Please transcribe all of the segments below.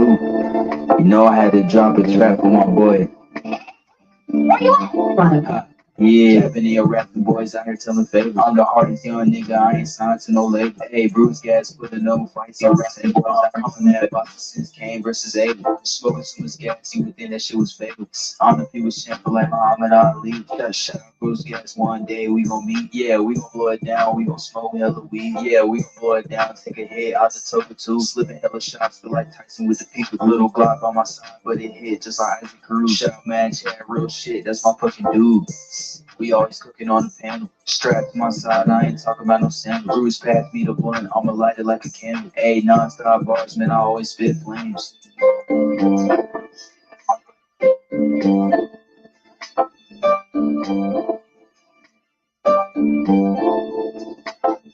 too. You know I had to drop a track with my boy. Where you at? Yeah, I've been here rapping boys out here telling favors. I'm the hardest young nigga, I ain't signed to no label. Hey, Bruce Gas put a no fights on rapping boys out here coming at about since Kane versus Abel. Spoken to his gas, you would think that shit was fable. I'm the people's champion like Muhammad Ali. Shout out Bruce Gas, one day we gon' meet. Yeah, we gon' blow it down, we gon' smoke hella weed. Yeah, we gon' blow it down, take a hit out the token too. Slipping hella shots, feel like Tyson with the peak with little Glock on my side, but it hit just like Isaac Cruz. Shout out man, chat, real shit, that's my fucking dude. We always cooking on the panel. Strapped to my side, I ain't talking about no sandal. Bruce passed me the blunt, I'ma light it like a candle. Ayy, non-stop bars, man, I always spit flames.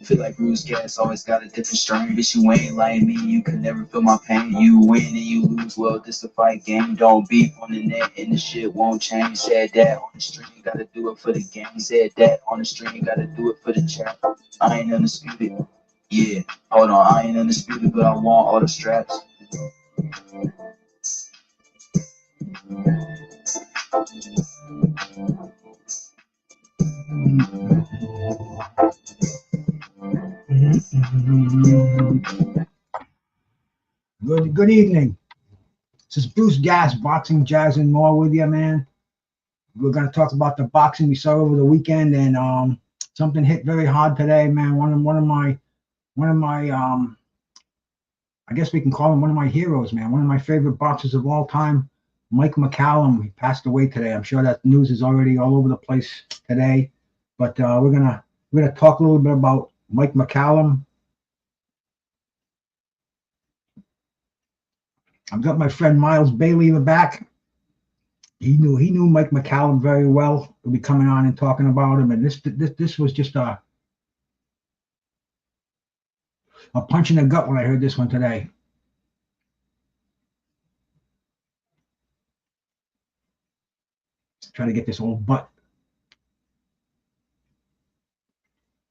Feel like Bruce Gas always got a different strain. Bitch, you ain't like me, you can never feel my pain. You win and you lose, well, this a fight game. Don't beef on the net and the shit won't change. Said that on the stream, gotta do it for the game. Said that on the stream, gotta do it for the chat. I ain't undisputed. Yeah, hold on, I ain't undisputed, but I want all the straps. Good evening. This is Bruce Gas, Boxing, Jazz, and More with you, man. We're going to talk about the boxing we saw over the weekend, and something hit very hard today, man. One of my I guess we can call him one of my heroes, man. One of my favorite boxers of all time, Mike McCallum. He passed away today. I'm sure that news is already all over the place today, but we're gonna talk a little bit about Mike McCallum. I've got my friend Miles Bailey in the back. He knew Mike McCallum very well. We'll be coming on and talking about him. And this was just a punch in the gut when I heard this one today. Try to get this old butt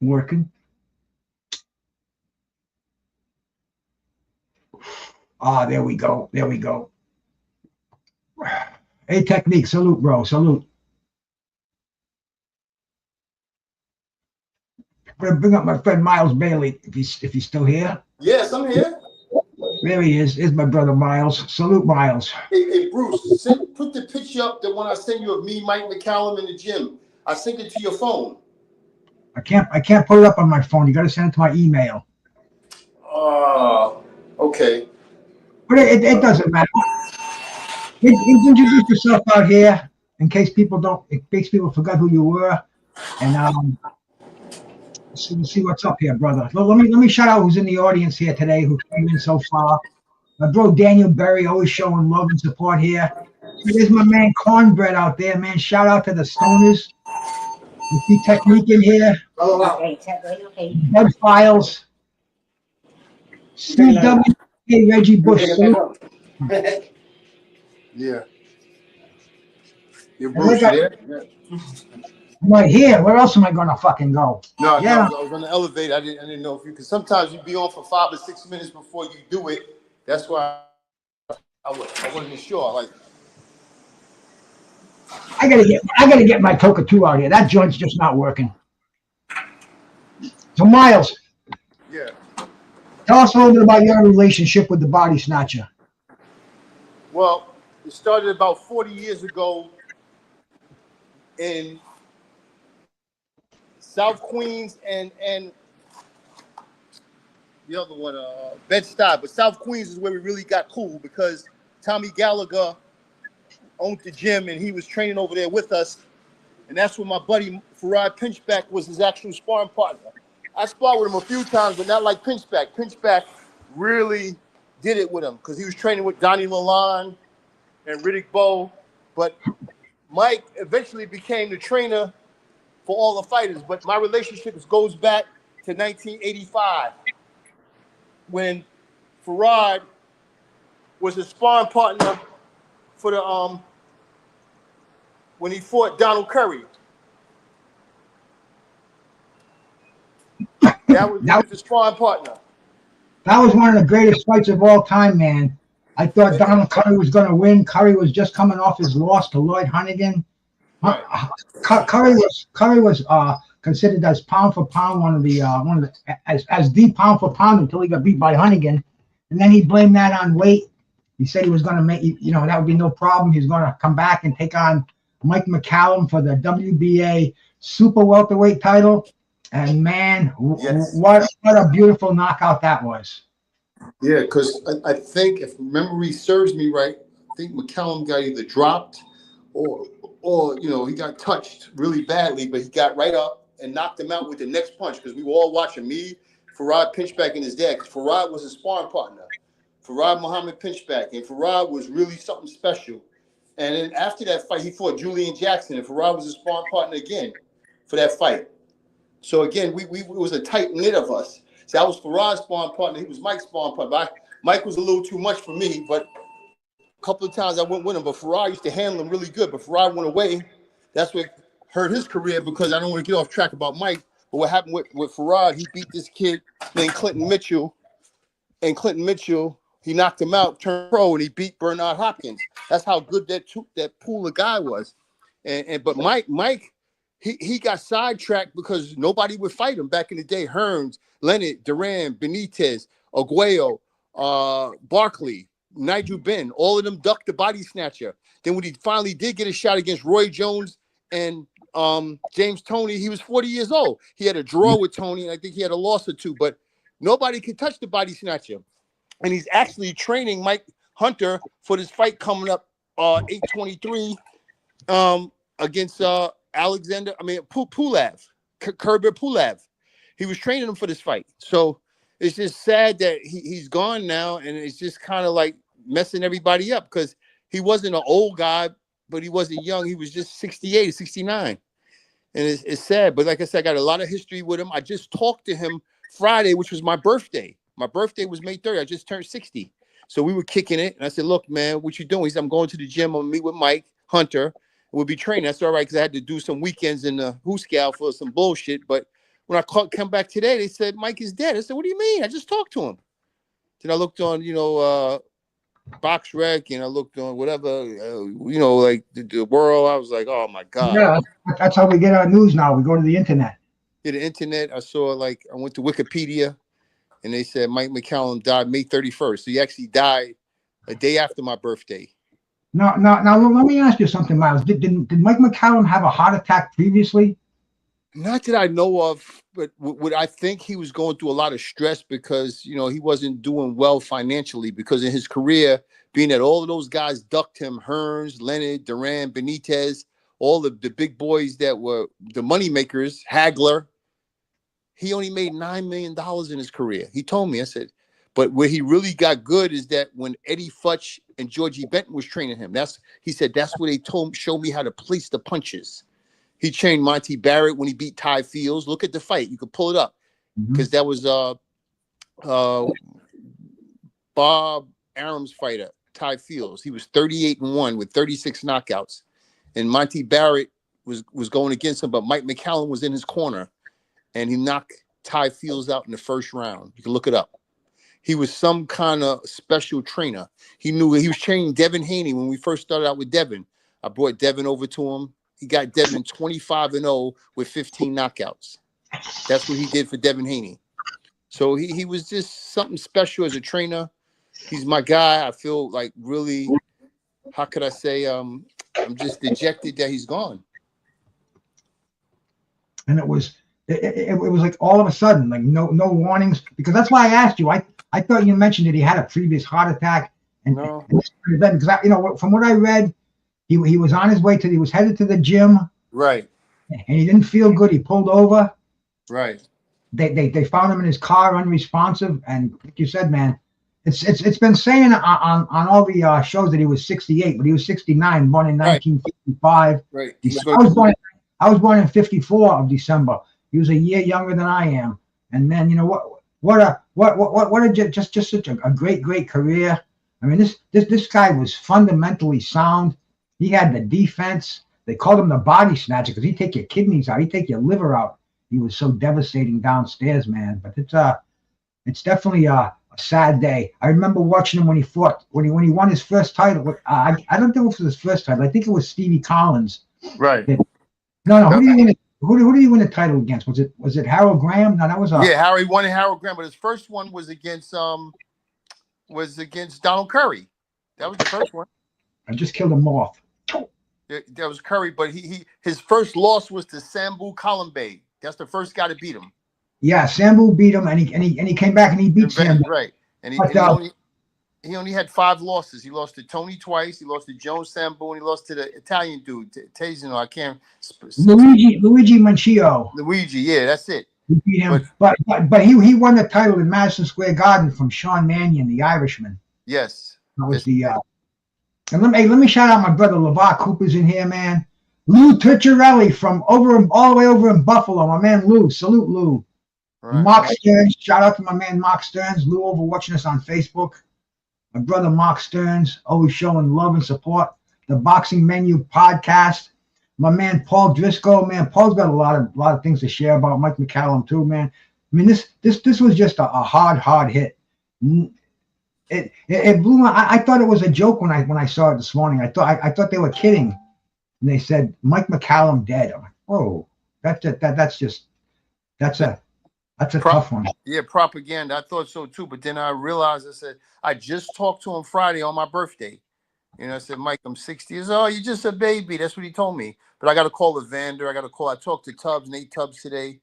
working. Ah, there we go. There we go. Hey, Technique, salute, bro, salute. I'm gonna bring up my friend Miles Bailey if he's still here. Yes, I'm here. There he is. Here's my brother Miles. Salute, Miles. Hey Bruce, put the picture up, the one I sent you of me, Mike McCallum in the gym. I sent it to your phone. I can't put it up on my phone. You got to send it to my email. Okay. But it doesn't matter. Introduce yourself out here in case people forgot who you were, and see what's up here, brother. Let me shout out who's in the audience here today, who came in so far. My bro Daniel Berry, always showing love and support here. There's my man Cornbread out there, man. Shout out to the Stoners. You see Technique in here. Okay. Bud Files. CW, Reggie Bush. Yeah. You're Bruce, there? I'm right here. Where else am I gonna fucking go? No, I was on the elevator. I didn't know if you could. Sometimes you'd be on for 5 or 6 minutes before you do it. That's why I wasn't sure. Like, I gotta get my Toka 2 out here. That joint's just not working. So Miles, yeah. Tell us a little bit about your relationship with the Body Snatcher. Well, it started about 40 years ago in South Queens and the other one, Bed-Stuy. But South Queens is where we really got cool because Tommy Gallagher owned the gym and he was training over there with us. And that's where my buddy Farad Pinchback was his actual sparring partner. I sparred with him a few times, but not like Pinchback. Pinchback really did it with him because he was training with Donnie Lalonde and Riddick Bowe. But Mike eventually became the trainer for all the fighters. But my relationship goes back to 1985 when Farad was a sparring partner for the when he fought Donald Curry. He was his sparring partner. That was one of the greatest fights of all time, man. I thought Donald Curry was going to win. Curry was just coming off his loss to Lloyd Hunnigan. Right. Curry was considered as pound for pound one of the as the pound for pound until he got beat by Hunnigan, and then he blamed that on weight. He said he was going to make that would be no problem. He's going to come back and take on Mike McCallum for the WBA super welterweight title. And man, Yes. what a beautiful knockout that was. Yeah, because I think if memory serves me right, I think McCallum got either dropped or he got touched really badly, but he got right up and knocked him out with the next punch because we were all watching me, Farad Pinchback, and his dad. Because Farad was a sparring partner. Farad Muhammad Pinchback, and Farad was really something special. And then after that fight, he fought Julian Jackson, and Farad was a sparring partner again for that fight. So again, we it was a tight knit of us. See, I was Farad's sparring partner. He was Mike's sparring partner. Mike was a little too much for me, but a couple of times I went with him. But Farad used to handle him really good. But Farad went away. That's what hurt his career because I don't want to get off track about Mike. But what happened with Farad, he beat this kid named Clinton Mitchell. And Clinton Mitchell, he knocked him out, turned pro, and he beat Bernard Hopkins. That's how good that pool of guy was. But Mike, he got sidetracked because nobody would fight him back in the day. Hearns, Leonard, Duran, Benitez, Arguello, Barkley, Nigel Benn, all of them ducked the body snatcher. Then when he finally did get a shot against Roy Jones and James Toney, he was 40 years old. He had a draw with Toney, and I think he had a loss or two, but nobody could touch the body snatcher. And he's actually training Mike Hunter for this fight coming up 8/23 against Pulev, Kerber Pulev. He was training him for this fight. So it's just sad that he's gone now, and it's just kind of like messing everybody up because he wasn't an old guy, but he wasn't young. He was just 68, 69. And it's sad. But like I said, I got a lot of history with him. I just talked to him Friday, which was my birthday. My birthday was May 30th. I just turned 60. So we were kicking it. And I said, look, man, what you doing? He said, I'm going to the gym. I'm going to meet with Mike Hunter. We'll be training. That's all right, because I had to do some weekends in the Hooskow for some bullshit. But when I come back today, they said, Mike is dead. I said, what do you mean? I just talked to him. Then I looked on, Box Rec, and I looked on whatever, like the world. I was like, oh, my God. Yeah, that's how we get our news now. We go to the internet. Yeah, the internet. I went to Wikipedia, and they said Mike McCallum died May 31st. So he actually died a day after my birthday. Now, let me ask you something, Miles. Did Mike McCallum have a heart attack previously? Not that I know of, but what I think he was going through a lot of stress because, he wasn't doing well financially because in his career, being that all of those guys ducked him, Hearns, Leonard, Duran, Benitez, all of the big boys that were the money makers, Hagler, he only made $9 million in his career. He told me, I said, but where he really got good is that when Eddie Futch and Georgie Benton was training him, he said that's where they showed me how to place the punches. He trained Monty Barrett when he beat Ty Fields. Look at the fight. You could pull it up because that was Bob Arum's fighter, Ty Fields. He was 38-1 with 36 knockouts. And Monty Barrett was going against him, but Mike McCallum was in his corner, and he knocked Ty Fields out in the first round. You can look it up. He was some kind of special trainer. He was training Devin Haney when we first started out with Devin. I brought Devin over to him. He got Devin 25-0 with 15 knockouts. That's what he did for Devin Haney. So he was just something special as a trainer. He's my guy. I feel like really, how could I say, I'm just dejected that he's gone. And it was like all of a sudden, like no warnings, because that's why I asked you. I thought you mentioned that he had a previous heart attack, and then because from what I read, he was on his way he was headed to the gym, right, and he didn't feel good. He pulled over, right. They found him in his car unresponsive, and like you said, man, it's been saying on all the shows that he was 68, but he was 69, born in 1955. Right. I was born in 54 of December. He was a year younger than I am, and then what a just such a great career. I mean, this guy was fundamentally sound. He had the defense. They called him the body snatcher because he'd take your kidneys out. He'd take your liver out. He was so devastating downstairs, man. But it's definitely a a sad day. I remember watching him when he fought when he won his first title. I don't think it was his first title. I think it was Stevie Collins. Right. No. Who did he win it? Who did he win the title against? Was it Harold Graham? No, that was Yeah, Harry won Harold Graham, but his first one was against Donald Curry. That was the first one. I just killed a moth. That was Curry, but his first loss was to Sambu Kalimbe. That's the first guy to beat him. Yeah, Sambu beat him, and he came back and he beat Sambu. Right, and he only had 5 losses. He lost to Tony twice. He lost to Jones Sambu, and he lost to the Italian dude, Tazino. I can't. Luigi Manchio. Luigi, yeah, that's it. He beat him, but he won the title in Madison Square Garden from Sean Mannion, the Irishman. Yes, that was the. And let me shout out my brother LeVar Cooper's in here, man. Lou Ticciarelli from all the way over in Buffalo, my man Lou. Salute Lou. Right. Mark Stearns, shout out to my man Mark Stearns. Lou over watching us on Facebook. My brother Mark Stearns, always showing love and support. The Boxing Menu podcast. My man Paul Driscoll, man. Paul's got a lot of things to share about. Mike McCallum too, man. I mean, this was just a hard hit. It blew my. I thought it was a joke when I saw it this morning. I thought they were kidding, and they said Mike McCallum dead. I'm like, whoa, that's a tough one. Yeah, propaganda. I thought so too, but then I realized I said I just talked to him Friday on my birthday. I said, Mike, I'm 60 years old. You're just a baby. That's what he told me. But I got to call Evander. I talked to Nate Tubbs today.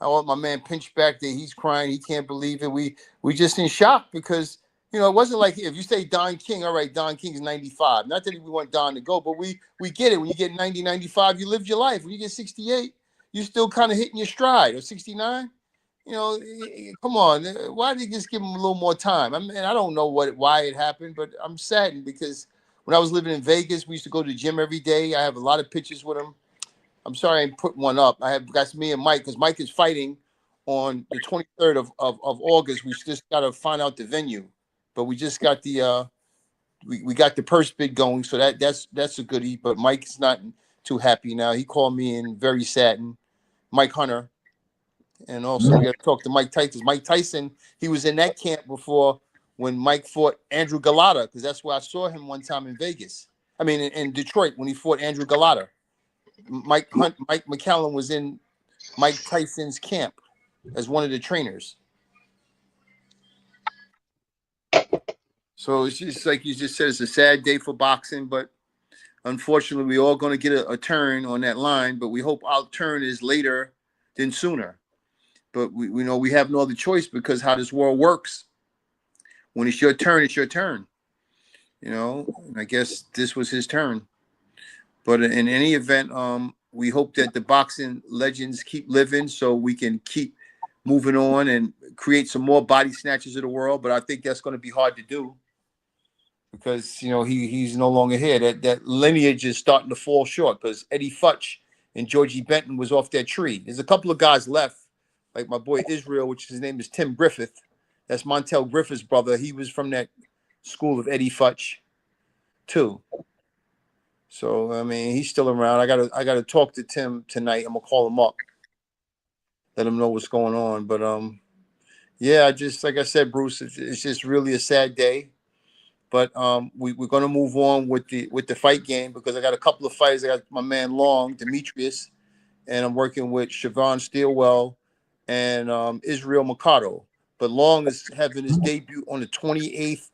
I want my man Pinchback there. He's crying. He can't believe it. We just in shock because. It wasn't like if you say Don King, all right, Don King's 95. Not that we want Don to go, but we get it. When you get 90, 95, you lived your life. When you get 68, you're still kind of hitting your stride. Or 69, come on. Why did you just give him a little more time? I mean, I don't know why it happened, but I'm saddened because when I was living in Vegas, we used to go to the gym every day. I have a lot of pictures with him. I'm sorry I didn't put one up. That's me and Mike because Mike is fighting on the 23rd of August. We just got to find out the venue. But we just got the we got the purse bid going, so that's a goodie. But Mike's not too happy now. He called me in very saddened. Mike Hunter, and also we got to talk to Mike Tyson. Mike Tyson, he was in that camp before when Mike fought Andrew Galata, because that's where I saw him one time in Vegas. I mean, in Detroit when he fought Andrew Galata. Mike McCallum was in Mike Tyson's camp as one of the trainers. So it's just like you just said, it's a sad day for boxing, but unfortunately, we're all going to get a turn on that line, but we hope our turn is later than sooner. But we know we have no other choice because how this world works. When it's your turn, it's your turn. And I guess this was his turn. But in any event, we hope that the boxing legends keep living so we can keep moving on and create some more body snatchers of the world. But I think that's going to be hard to do. Because he's no longer here. That lineage is starting to fall short because Eddie Futch and Georgie Benton was off that tree. There's a couple of guys left, like my boy Israel, which his name is Tim Griffith. That's Montel Griffith's brother. He was from that school of Eddie Futch, too. So I mean, he's still around. I gotta talk to Tim tonight. I'm gonna call him up, let him know what's going on. But yeah, like I said, Bruce, it's just really a sad day. But we're going to move on with the fight game because I got a couple of fights. I got my man Long, Demetrius, and I'm working with Siobhan Steelwell and Israel Mercado. But Long is having his debut on the 28th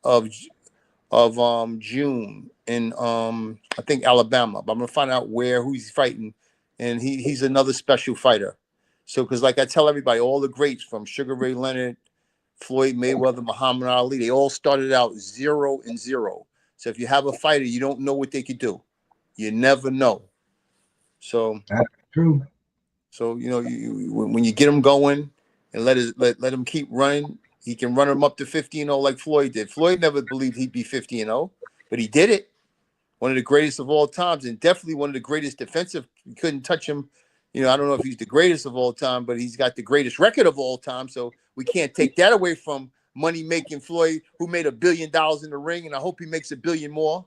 of June in I think Alabama. But I'm going to find out who he's fighting, and he's another special fighter. So because like I tell everybody, all the greats from Sugar Ray Leonard, Floyd Mayweather, Muhammad Ali, they all started out 0-0. So if you have a fighter, you don't know what they could do. You never know. So that's true. So when you get him going and let him keep running, he can run him up to 50-0 like Floyd did. Floyd never believed he'd be 50-0, but he did it. One of the greatest of all times, and definitely one of the greatest defensive. You couldn't touch him. I don't know if he's the greatest of all time, but he's got the greatest record of all time. So we can't take that away from money-making Floyd, who made $1 billion in the ring, and I hope he makes $1 billion more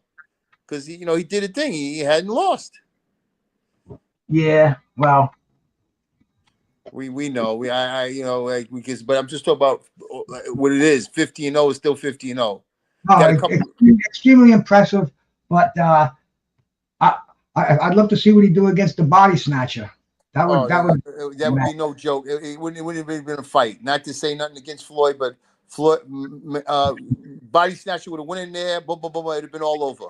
because he did a thing. He hadn't lost. Yeah, well, We know. You know, like but I'm just talking about what it is. 50-0 is still 50-0. No, Got a couple. extremely impressive, but I'd love to see what he do against the body snatcher. That would That would be no joke. It wouldn't have been a fight. Not to say nothing against Floyd, but Floyd body snatcher would have went in there. Boom, boom, boom. It'd have been all over.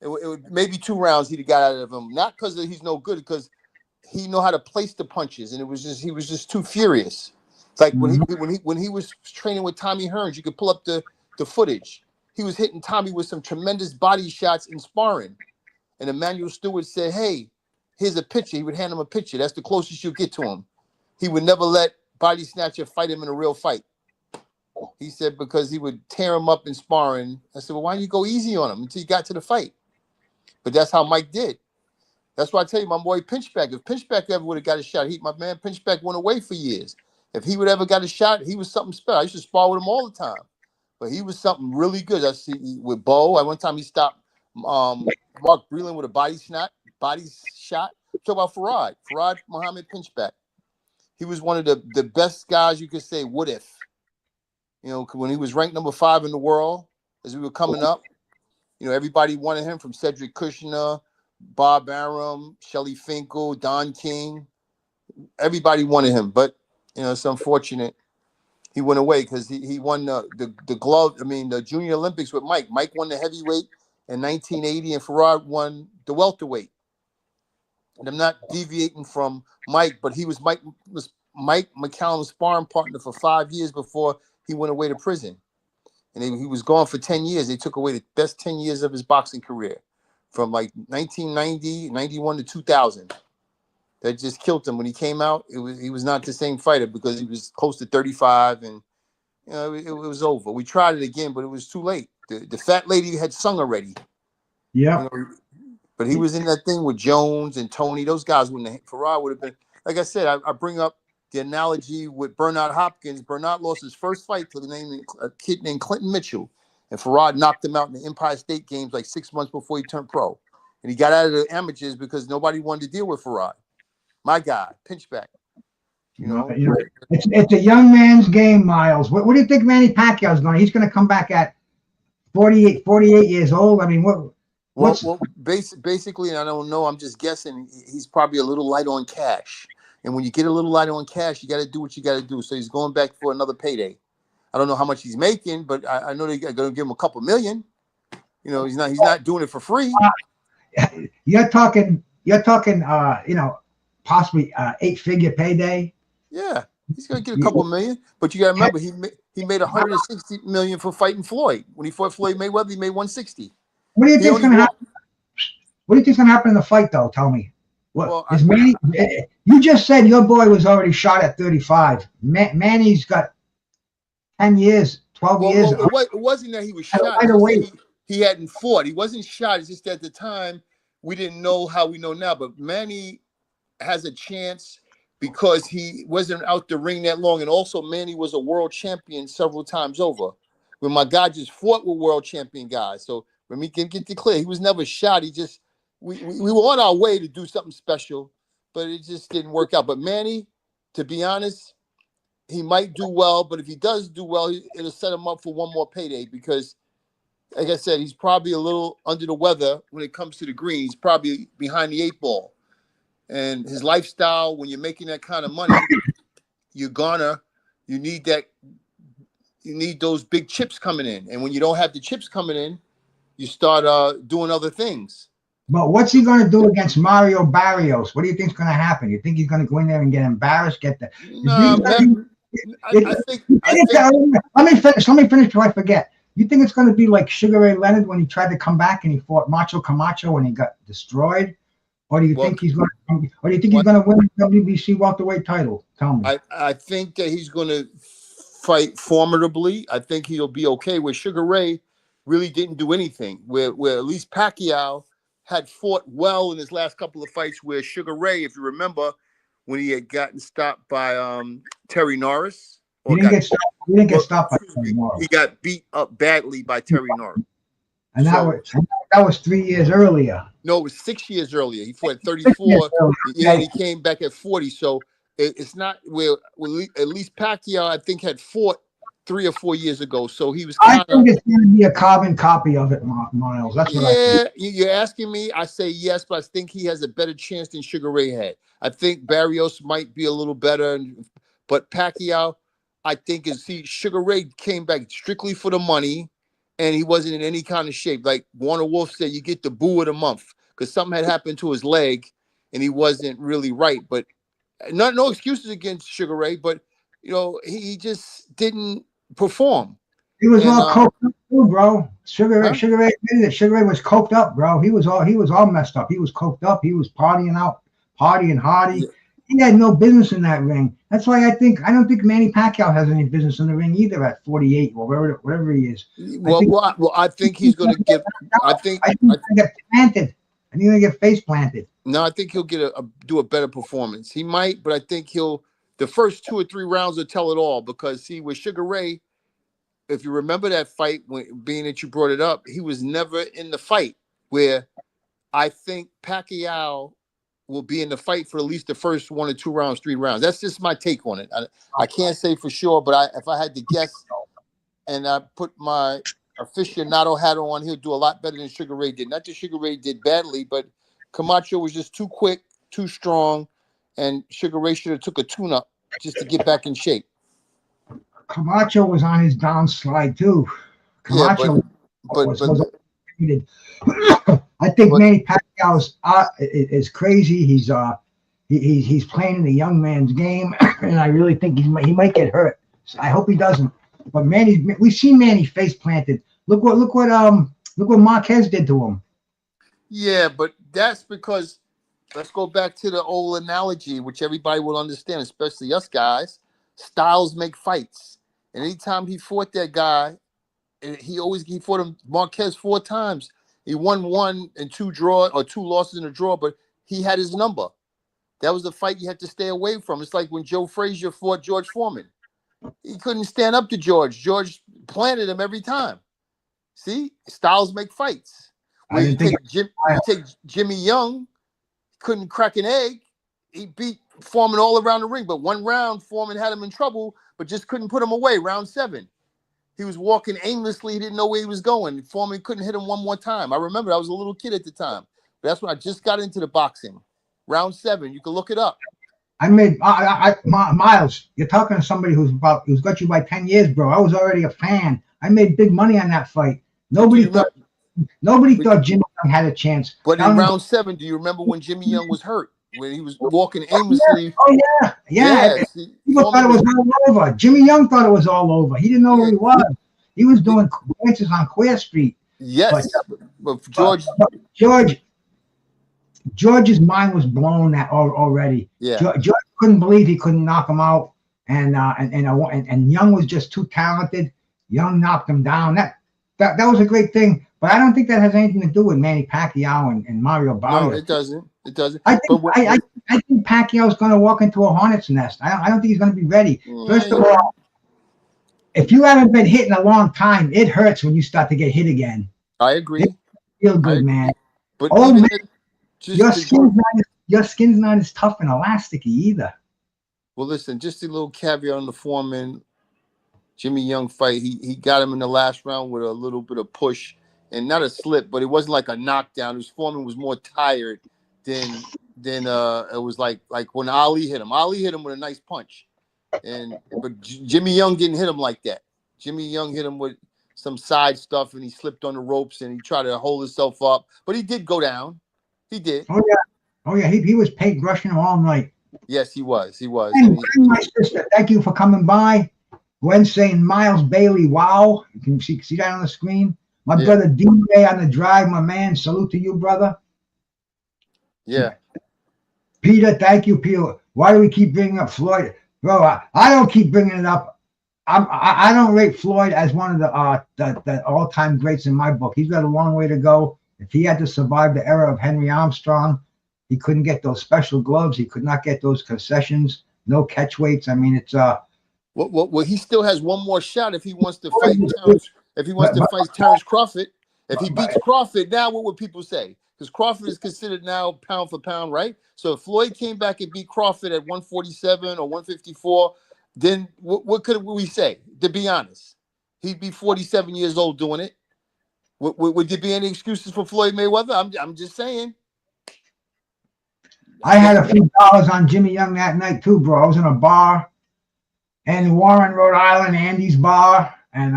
It would maybe 2 rounds he'd have got out of him. Not because he's no good, because he know how to place the punches, and he was just too furious. It's like when he was training with Tommy Hearns, you could pull up the footage. He was hitting Tommy with some tremendous body shots in sparring. And Emmanuel Stewart said, hey, here's a picture. He would hand him a picture. That's the closest you'll get to him. He would never let Body Snatcher fight him in a real fight. He said because he would tear him up in sparring. I said, well, why don't you go easy on him until you got to the fight? But that's how Mike did. That's why I tell you, my boy Pinchback, if Pinchback ever would have got a shot, my man Pinchback went away for years. If he would ever got a shot, he was something special. I used to spar with him all the time. But he was something really good. I see with Bo. At one time he stopped Mark Breland with a body shot. Talk about Farad Muhammad Pinchback. He was one of the best guys you could say, what if? You know, when he was ranked number 5 in the world as we were coming up, you know, everybody wanted him, from Cedric Kushner, Bob Arum, Shelly Finkel, Don King. Everybody wanted him, but, you know, it's unfortunate. He went away because he won the glove. I mean, the Junior Olympics with Mike. Mike won the heavyweight in 1980, and Farad won the welterweight. And I'm not deviating from Mike, but he was Mike McCallum's sparring partner for 5 years before he went away to prison. And he was gone for 10 years. They took away the best 10 years of his boxing career, from like 1990, 91 to 2000. That just killed him when he came out. He was not the same fighter because he was close to 35, and you know it was over. We tried it again, but it was too late. The fat lady had sung already. Yeah. You know, but he was in that thing with Jones and Tony. Those guys Farad would have been. Like I said, I bring up the analogy with Bernard Hopkins. Bernard lost his first fight to a kid named Clinton Mitchell, and Farad knocked him out in the Empire State Games like 6 months before he turned pro. And he got out of the amateurs because nobody wanted to deal with Farad. My guy, Pinchback. You know, it's a young man's game, Miles. What do you think Manny Pacquiao's going? He's going to come back at 48 years old. I mean, basically, and I don't know. I'm just guessing. He's probably a little light on cash, and when you get a little light on cash, you got to do what you got to do. So he's going back for another payday. I don't know how much he's making, but I know they're going to give him a couple million. You know, he's not doing it for free. You're talking. You know, possibly 8-figure payday. Yeah, he's gonna get a couple million, but you gotta remember he made 160 million for fighting Floyd. When he fought Floyd Mayweather, he made 160. What do you think's gonna happen? What do you think's gonna happen in the fight, though? Tell me. Manny? You just said your boy was already shot at 35. Manny's got 10 years, 12 years. It wasn't that he was shot. He hadn't fought. He wasn't shot. It's just at the time we didn't know how we know now. But Manny has a chance because he wasn't out the ring that long, and also Manny was a world champion several times over. When my guy just fought with world champion guys, so when we can get clear, he was never shot. He just we were on our way to do something special, but it just didn't work out. But Manny, to be honest, he might do well, but if he does do well, it'll set him up for one more payday because, like I said, he's probably a little under the weather when it comes to the green. He's probably behind the 8 ball. And his lifestyle, when you're making that kind of money, you need those big chips coming in. And when you don't have the chips coming in, you start doing other things. But what's he going to do against Mario Barrios? What do you think's going to happen? You think he's going to go in there and get embarrassed? Let me finish before I forget. You think it's going to be like Sugar Ray Leonard when he tried to come back and he fought Macho Camacho and he got destroyed? Or do you think he's going to? Or do you think he's going to win the WBC welterweight title? Tell me. I think that he's going to fight formidably. I think he'll be okay. Where Sugar Ray really didn't do anything. Where at least Pacquiao had fought well in his last couple of fights. Where Sugar Ray, if you remember, when he had gotten stopped by Terry Norris, he didn't get stopped by Terry Norris. He got beat up badly by Terry Norris. And that was 3 years earlier. No, it was 6 years earlier. He fought at 34. Yeah, he came back at 40. So it's not where at least Pacquiao, I think, had fought 3 or 4 years ago. So he was I kind of. think it's going to be a carbon copy of it, Miles. That's what I think. Yeah, you're asking me. I say yes, but I think he has a better chance than Sugar Ray had. I think Barrios might be a little better, but Pacquiao, I think Sugar Ray came back strictly for the money, and he wasn't in any kind of shape. Like Warner Wolf said, you get the boo of the month because something had happened to his leg, and he wasn't really right. But no excuses against Sugar Ray, but he just didn't perform. He was And, all coked up too, bro. Sugar Ray huh? admitted it. Sugar Ray was coked up, bro. He was all messed up. He was coked up. He was partying hardy. He had no business in that ring. That's why I don't think Manny Pacquiao has any business in the ring either at 48 or whatever he is. I think he's going to give. I think he's going to get planted. I think he's going to get face planted. No, I think he'll do a better performance. He might, but I think the first 2 or 3 rounds will tell it all because with Sugar Ray, if you remember that fight, being that you brought it up, he was never in the fight. Where I think Pacquiao will be in the fight for at least the first 1 or 2 rounds, 3 rounds. That's just my take on it. I can't say for sure, but if I had to guess, and I put my aficionado hat on, he'll do a lot better than Sugar Ray did. Not that Sugar Ray did badly, but Camacho was just too quick, too strong, and Sugar Ray should have took a tune-up just to get back in shape. Camacho was on his downslide too. Camacho was I think Manny Pacquiao is crazy. He's playing in the young man's game, and I really think he might get hurt. So I hope he doesn't. But we've seen Manny face planted. Look what Marquez did to him. Yeah, but that's because let's go back to the old analogy, which everybody will understand, especially us guys. Styles make fights. And anytime he fought that guy, and he fought him Marquez 4 times. He won 1 and 2 draw or 2 losses in a draw, but he had his number. That was the fight you had to stay away from. It's like when Joe Frazier fought George Foreman. He couldn't stand up to George. George planted him every time. See, styles make fights. When you take Jimmy Young, couldn't crack an egg. He beat Foreman all around the ring, but 1 round Foreman had him in trouble, but just couldn't put him away. Round 7, he was walking aimlessly. He didn't know where he was going. Foreman couldn't hit him 1 more time. I remember I was a little kid at the time, but that's when I just got into the boxing. Round 7, you can look it up. Miles, you're talking to somebody who's got you by 10 years, bro. I was already a fan. I made big money on that fight. Nobody thought Jimmy Young had a chance. But in round 7, do you remember when Jimmy Young was hurt? When he was walking aimlessly? Yeah. People thought it was all over. Jimmy Young thought it was all over. He didn't know who he was. He was doing dances on Queer Street. Yes, but George's mind was blown already. Yeah, George couldn't believe he couldn't knock him out, and Young was just too talented. Young knocked him down. That was a great thing, but I don't think that has anything to do with Manny Pacquiao and Mario Barrios. No, it doesn't. It doesn't. I think Pacquiao's going to walk into a hornet's nest. I don't think he's going to be ready. First of all, if you haven't been hit in a long time, it hurts when you start to get hit again. I agree. Feel good, man. But your skin's not as tough and elasticy either. Well, listen, just a little caveat on the Foreman Jimmy Young fight. He got him in the last round with a little bit of push and not a slip, but it wasn't like a knockdown. His Foreman was more tired than it was like when Ali hit him. Ali hit him with a nice punch, but Jimmy Young didn't hit him like that. Jimmy Young hit him with some side stuff, and he slipped on the ropes, and he tried to hold himself up, but he did go down. He did. Oh yeah. He was brushing him all night. Yes, he was. And my sister, thank you for coming by. Gwen saying Miles Bailey, wow. You can see that on the screen. My brother DJ on the drive, my man. Salute to you, brother. Yeah. Peter, thank you, Peter. Why do we keep bringing up Floyd? Bro, I don't keep bringing it up. I don't rate Floyd as one of the all-time greats in my book. He's got a long way to go. If he had to survive the era of Henry Armstrong, he couldn't get those special gloves. He could not get those concessions. No catch weights. I mean, it's Well, he still has one more shot if he wants to fight Terrence. If he wants to fight Terrence Crawford, if he beats Crawford, now what would people say? because Crawford is considered now pound for pound, right? So if Floyd came back and beat Crawford at 147 or 154, then what could we say? To be honest, he'd be 47 years old doing it. Would there be any excuses for Floyd Mayweather? I'm just saying. I had a few dollars on Jimmy Young that night too, bro. I was in a bar in Warren, Rhode Island, Andy's bar, and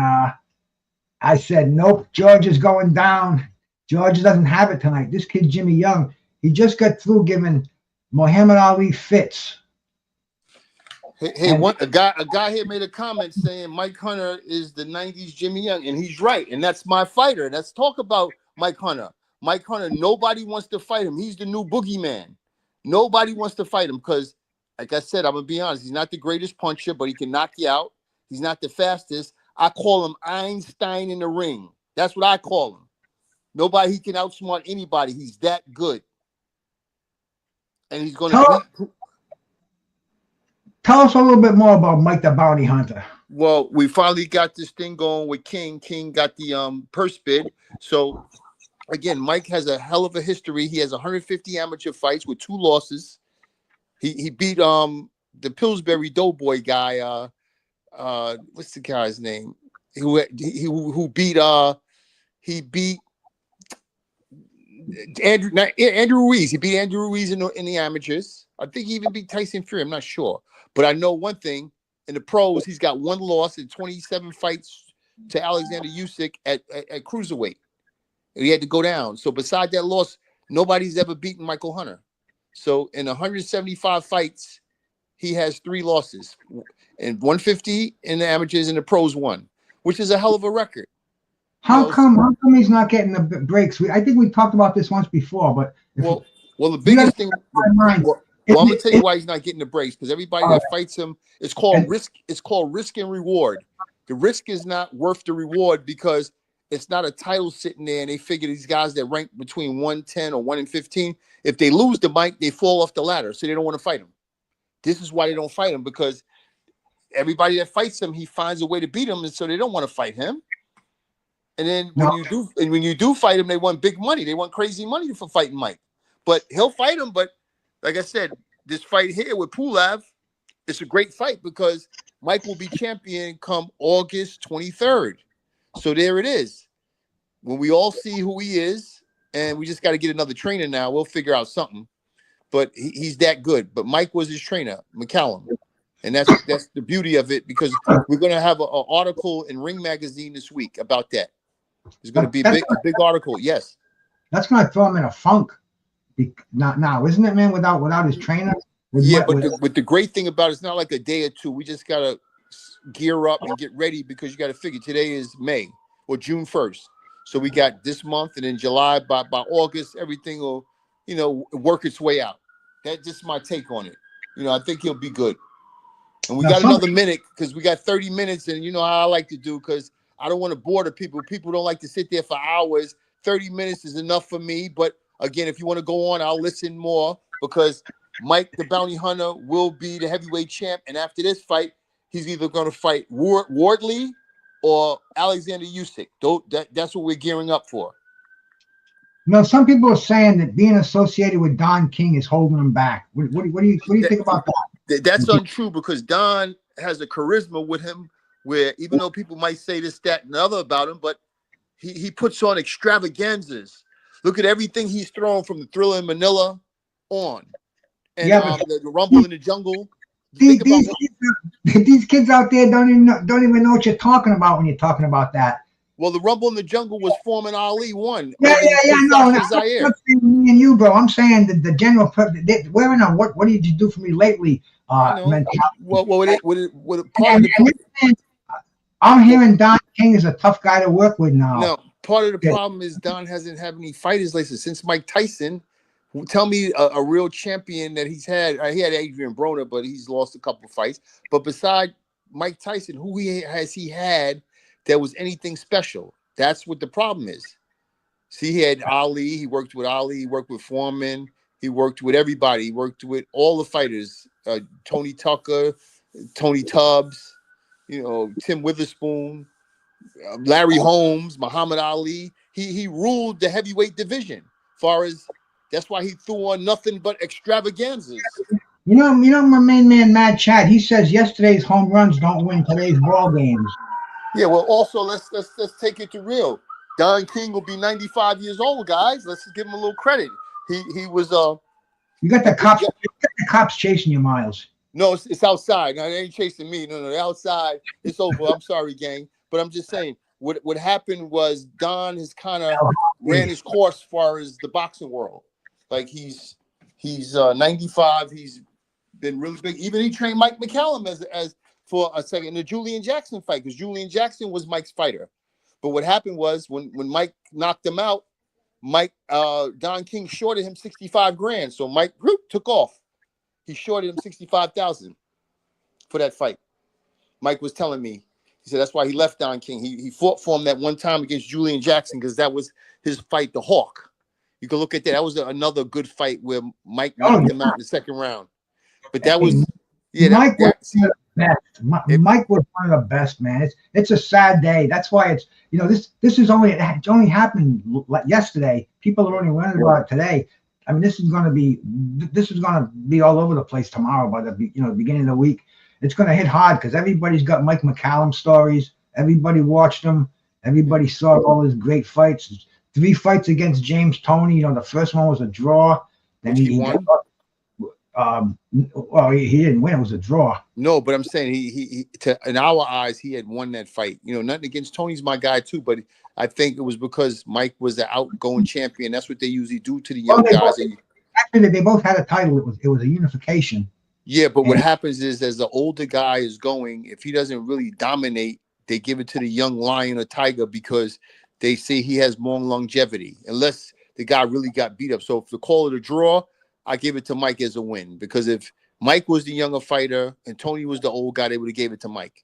I said, nope, George is going down. George doesn't have it tonight. This kid, Jimmy Young, he just got through giving Muhammad Ali fits. Hey, a guy here made a comment saying Mike Hunter is the 90s Jimmy Young, and he's right. And that's my fighter. Let's talk about Mike Hunter. Mike Hunter, nobody wants to fight him. He's the new boogeyman. Nobody wants to fight him because, like I said, I'm going to be honest, he's not the greatest puncher, but he can knock you out. He's not the fastest. I call him Einstein in the ring. That's what I call him. Nobody, he can outsmart anybody. He's that good. And he's going to beat. Tell us a little bit more about Mike the Bounty Hunter. Well, we finally got this thing going with King. King got the purse bid. So, again, Mike has a hell of a history. He has 150 amateur fights with 2 losses. He beat the Pillsbury Doughboy guy. What's the guy's name? Who beat he beat Andrew Ruiz. He beat Andrew Ruiz in the amateurs. I think he even beat Tyson Fury. I'm not sure. But I know one thing, in the pros, he's got 1 loss in 27 fights to Alexander Usyk at cruiserweight. He had to go down. So beside that loss, nobody's ever beaten Michael Hunter. So in 175 fights, he has 3 losses. And 150 in the amateurs and the pros 1, which is a hell of a record. How come he's not getting the breaks? I think we talked about this once before, but well, the biggest thing. Well, I'm gonna tell you why he's not getting the breaks, because everybody that fights him, it's called risk. It's called risk and reward. The risk is not worth the reward because it's not a title sitting there, and they figure these guys that rank between 110 or 1 in 15, if they lose the mic, they fall off the ladder, so they don't want to fight him. This is why they don't fight him, because everybody that fights him, he finds a way to beat him, and so they don't want to fight him. And then when you do fight him, they want big money. They want crazy money for fighting Mike. But he'll fight him. But like I said, this fight here with Pulev, it's a great fight because Mike will be champion come August 23rd. So there it is. When we all see who he is, and we just got to get another trainer now, we'll figure out something. But he's that good. But Mike was his trainer, McCallum. And that's the beauty of it, because we're going to have an article in Ring Magazine this week about that. It's going to be a big article. Yes. That's going to throw him in a funk. Not now, isn't it, man? Without his trainer. But the great thing about it's not like a day or two. We just got to gear up and get ready, because you got to figure today is May or June 1st. So we got this month, and in July, by August, everything will, work its way out. That's just my take on it. I think he'll be good. And we got another minute, because we got 30 minutes, and you know how I like to do, because I don't want to bore the people. People don't like to sit there for hours. 30 minutes is enough for me. But again, if you want to go on, I'll listen more, because Mike the Bounty Hunter will be the heavyweight champ. And after this fight, he's either going to fight Wardley or Alexander Usyk. That's what we're gearing up for. Some people are saying that being associated with Don King is holding him back. What do you think about that? That's untrue, because Don has a charisma with him where, even though people might say this, that, and the other about him, but he puts on extravaganzas. Look at everything he's thrown from the Thriller in Manila on. And the Rumble in the Jungle. These kids out there don't even know what you're talking about when you're talking about that. Well, the Rumble in the Jungle was Foreman Ali won. No. I'm not saying me and you, bro. I'm saying the general. Wearing a what did you do for me lately? Mentality. I'm hearing Don King is a tough guy to work with now. No, part of the problem is Don hasn't had any fighters lately since Mike Tyson. Tell me a real champion that he's had. He had Adrian Broner, but he's lost a couple of fights. But beside Mike Tyson, who has he had that was anything special? That's what the problem is. See, he had Ali. He worked with Ali. He worked with Foreman. He worked with everybody. He worked with all the fighters. Tony Tucker, Tony Tubbs, Tim Witherspoon, Larry Holmes, Muhammad Ali. He ruled the heavyweight division Far as that's why he threw on nothing but extravaganzas. You know, my main man, Mad Chad, he says yesterday's home runs don't win today's ball games. Yeah, well, also let's take it to real. Don King will be 95 years old, guys. Let's just give him a little credit. He was You got the cops chasing you, Miles. No, it's outside. Now they ain't chasing me. No, they're outside. It's over. I'm sorry, gang. But I'm just saying, what happened was Don has kind of ran his course as far as the boxing world. Like he's 95. He's been really big. Even he trained Mike McCallum as for a second in the Julian Jackson fight, because Julian Jackson was Mike's fighter. But what happened was when Mike knocked him out, Don King shorted him 65 grand. So Mike took off. He shorted him 65,000 for that fight. Mike was telling me, he said that's why he left Don King. He fought for him that one time against Julian Jackson because that was his fight, the Hawk. You can look at that. That was another good fight where Mike knocked him out in the second round. But that was, Mike was one of the best. Mike was one of the best, man. It's a sad day. That's why it's, this is only happened yesterday. People are only learning about it today. I mean, this is going to be all over the place tomorrow by the beginning of the week. It's going to hit hard because everybody's got Mike McCallum stories. Everybody watched him. Everybody saw all his great fights. 3 fights against James Toney. The first one was a draw. Then he won. Well, he didn't win. It was a draw. No, but I'm saying he in our eyes, he had won that fight. Nothing against Tony's my guy too, but I think it was because Mike was the outgoing champion. That's what they usually do to the young guys. Actually, they both had a title. It was a unification. Yeah, but what happens is as the older guy is going, if he doesn't really dominate, they give it to the young lion or tiger because they say he has more longevity, unless the guy really got beat up. So if they call it a draw, I give it to Mike as a win, because if Mike was the younger fighter and Tony was the old guy, they would have gave it to Mike.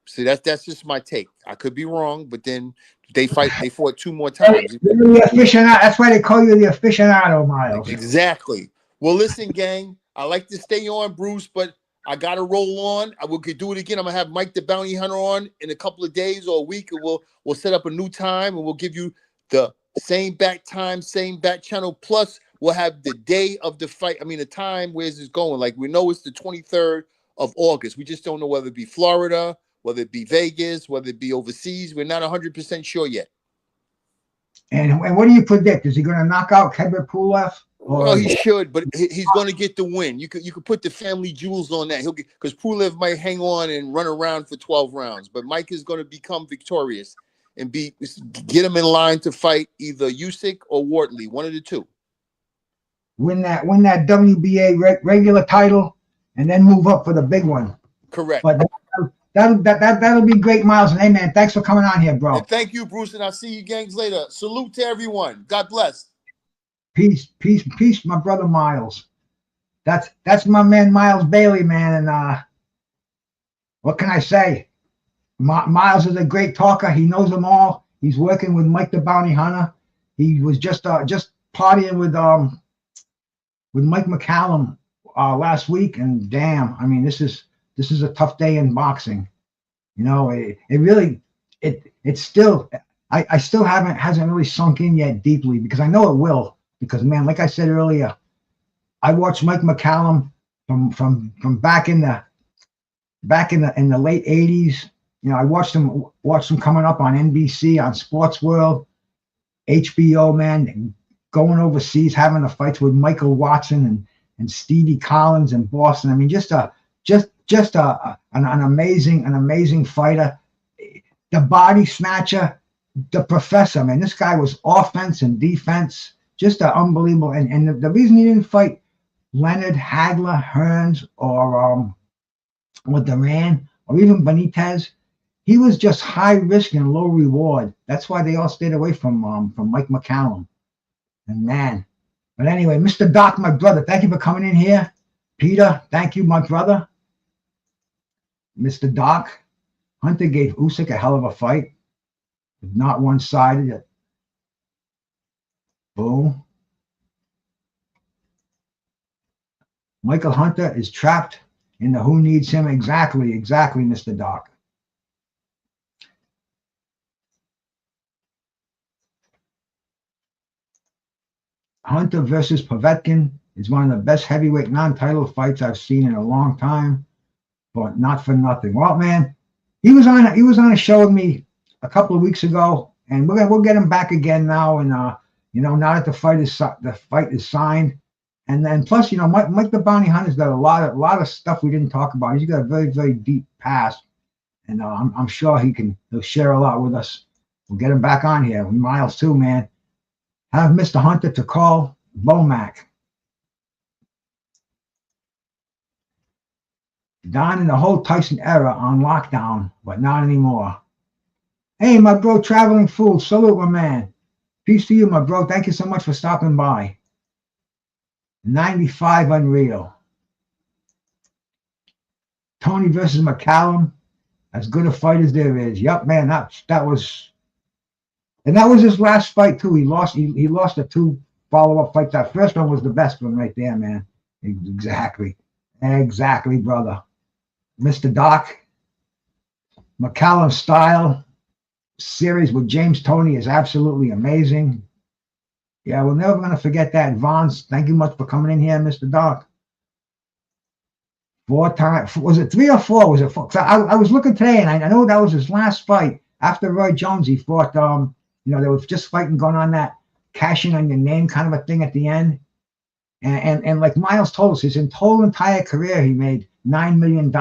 See, that's just my take. I could be wrong, but then they fought 2 more times. That's why they call you the aficionado, Miles. Exactly. Well, listen, gang, I like to stay on, Bruce, but I got to roll on. I will do it again. I'm going to have Mike the Bounty Hunter on in a couple of days or a week, and we'll set up a new time, and we'll give you the same back time, same back channel. Plus, we'll have the day of the fight. I mean, the time, where's this going? Like, we know it's the 23rd of August. We just don't know whether it be Florida, whether it be Vegas, whether it be overseas. We're not 100% sure yet. And what do you predict? Is he going to knock out Khabib Pulev? Well, he should, but he's going to get the win. You could put the family jewels on that. He'll get, because Pulev might hang on and run around for 12 rounds, but Mike is going to become victorious and get him in line to fight either Usyk or Wardley, one of the two. Win that WBA regular title, and then move up for the big one. Correct. But that'll be great, Miles. And hey, man, thanks for coming on here, bro. And thank you, Bruce, and I'll see you gangs later. Salute to everyone. God bless. Peace, my brother Miles. That's my man Miles Bailey, man. And what can I say? Miles is a great talker. He knows them all. He's working with Mike the Bounty Hunter. He was just partying with Mike McCallum last week, and damn, I mean, this is a tough day in boxing. It still hasn't really sunk in yet deeply, because I know it will. Because, man, like I said earlier, I watched Mike McCallum from back in the late 80s. I watched him coming up on NBC, on Sports World, HBO, man, going overseas, having the fights with Michael Watson and Stevie Collins in Boston. I mean, just an amazing fighter, the body snatcher, the professor, man. This guy was offense and defense. Just unbelievable. And the reason he didn't fight Leonard, Hagler, Hearns, or Duran, or even Benitez, he was just high risk and low reward. That's why they all stayed away from Mike McCallum. And man, but anyway, Mr. Doc, my brother, thank you for coming in here. Peter, thank you, my brother. Mr. Doc, Hunter gave Usyk a hell of a fight, not one-sided. Boom. Michael Hunter is trapped in the who needs him. Exactly, Mr. Doc. Hunter versus Povetkin is one of the best heavyweight non-title fights I've seen in a long time, but not for nothing. Well, man, he was on a show with me a couple of weeks ago, and we'll get him back again now. And now that the fight is signed, and then plus, Mike the Bounty Hunter's got a lot of stuff we didn't talk about. He's got a very, very deep past, and I'm sure he'll share a lot with us. We'll get him back on here. Miles too, man. Have Mr. Hunter to call Bomac. Don and the whole Tyson era on lockdown, but not anymore. Hey, my bro, Traveling Fool, salute, my man. Peace to you, my bro. Thank you so much for stopping by. 95 Unreal. Tony versus McCallum, as good a fight as there is. Yup, man, that was his last fight too. He lost the 2 follow-up fights. That first one was the best one right there, man. Exactly, brother. Mr. Doc, McCallum's style series with James Toney is absolutely amazing. Yeah, we're never going to forget that. Vons, thank you much for coming in here, Mr. Doc. 4 times. Was it 3 or 4? Was it 4? I was looking today, and I know that was his last fight. After Roy Jones, he fought, they were just fighting, going on that cashing on your name kind of a thing at the end. And like Miles told us, his whole entire career, he made $9 million.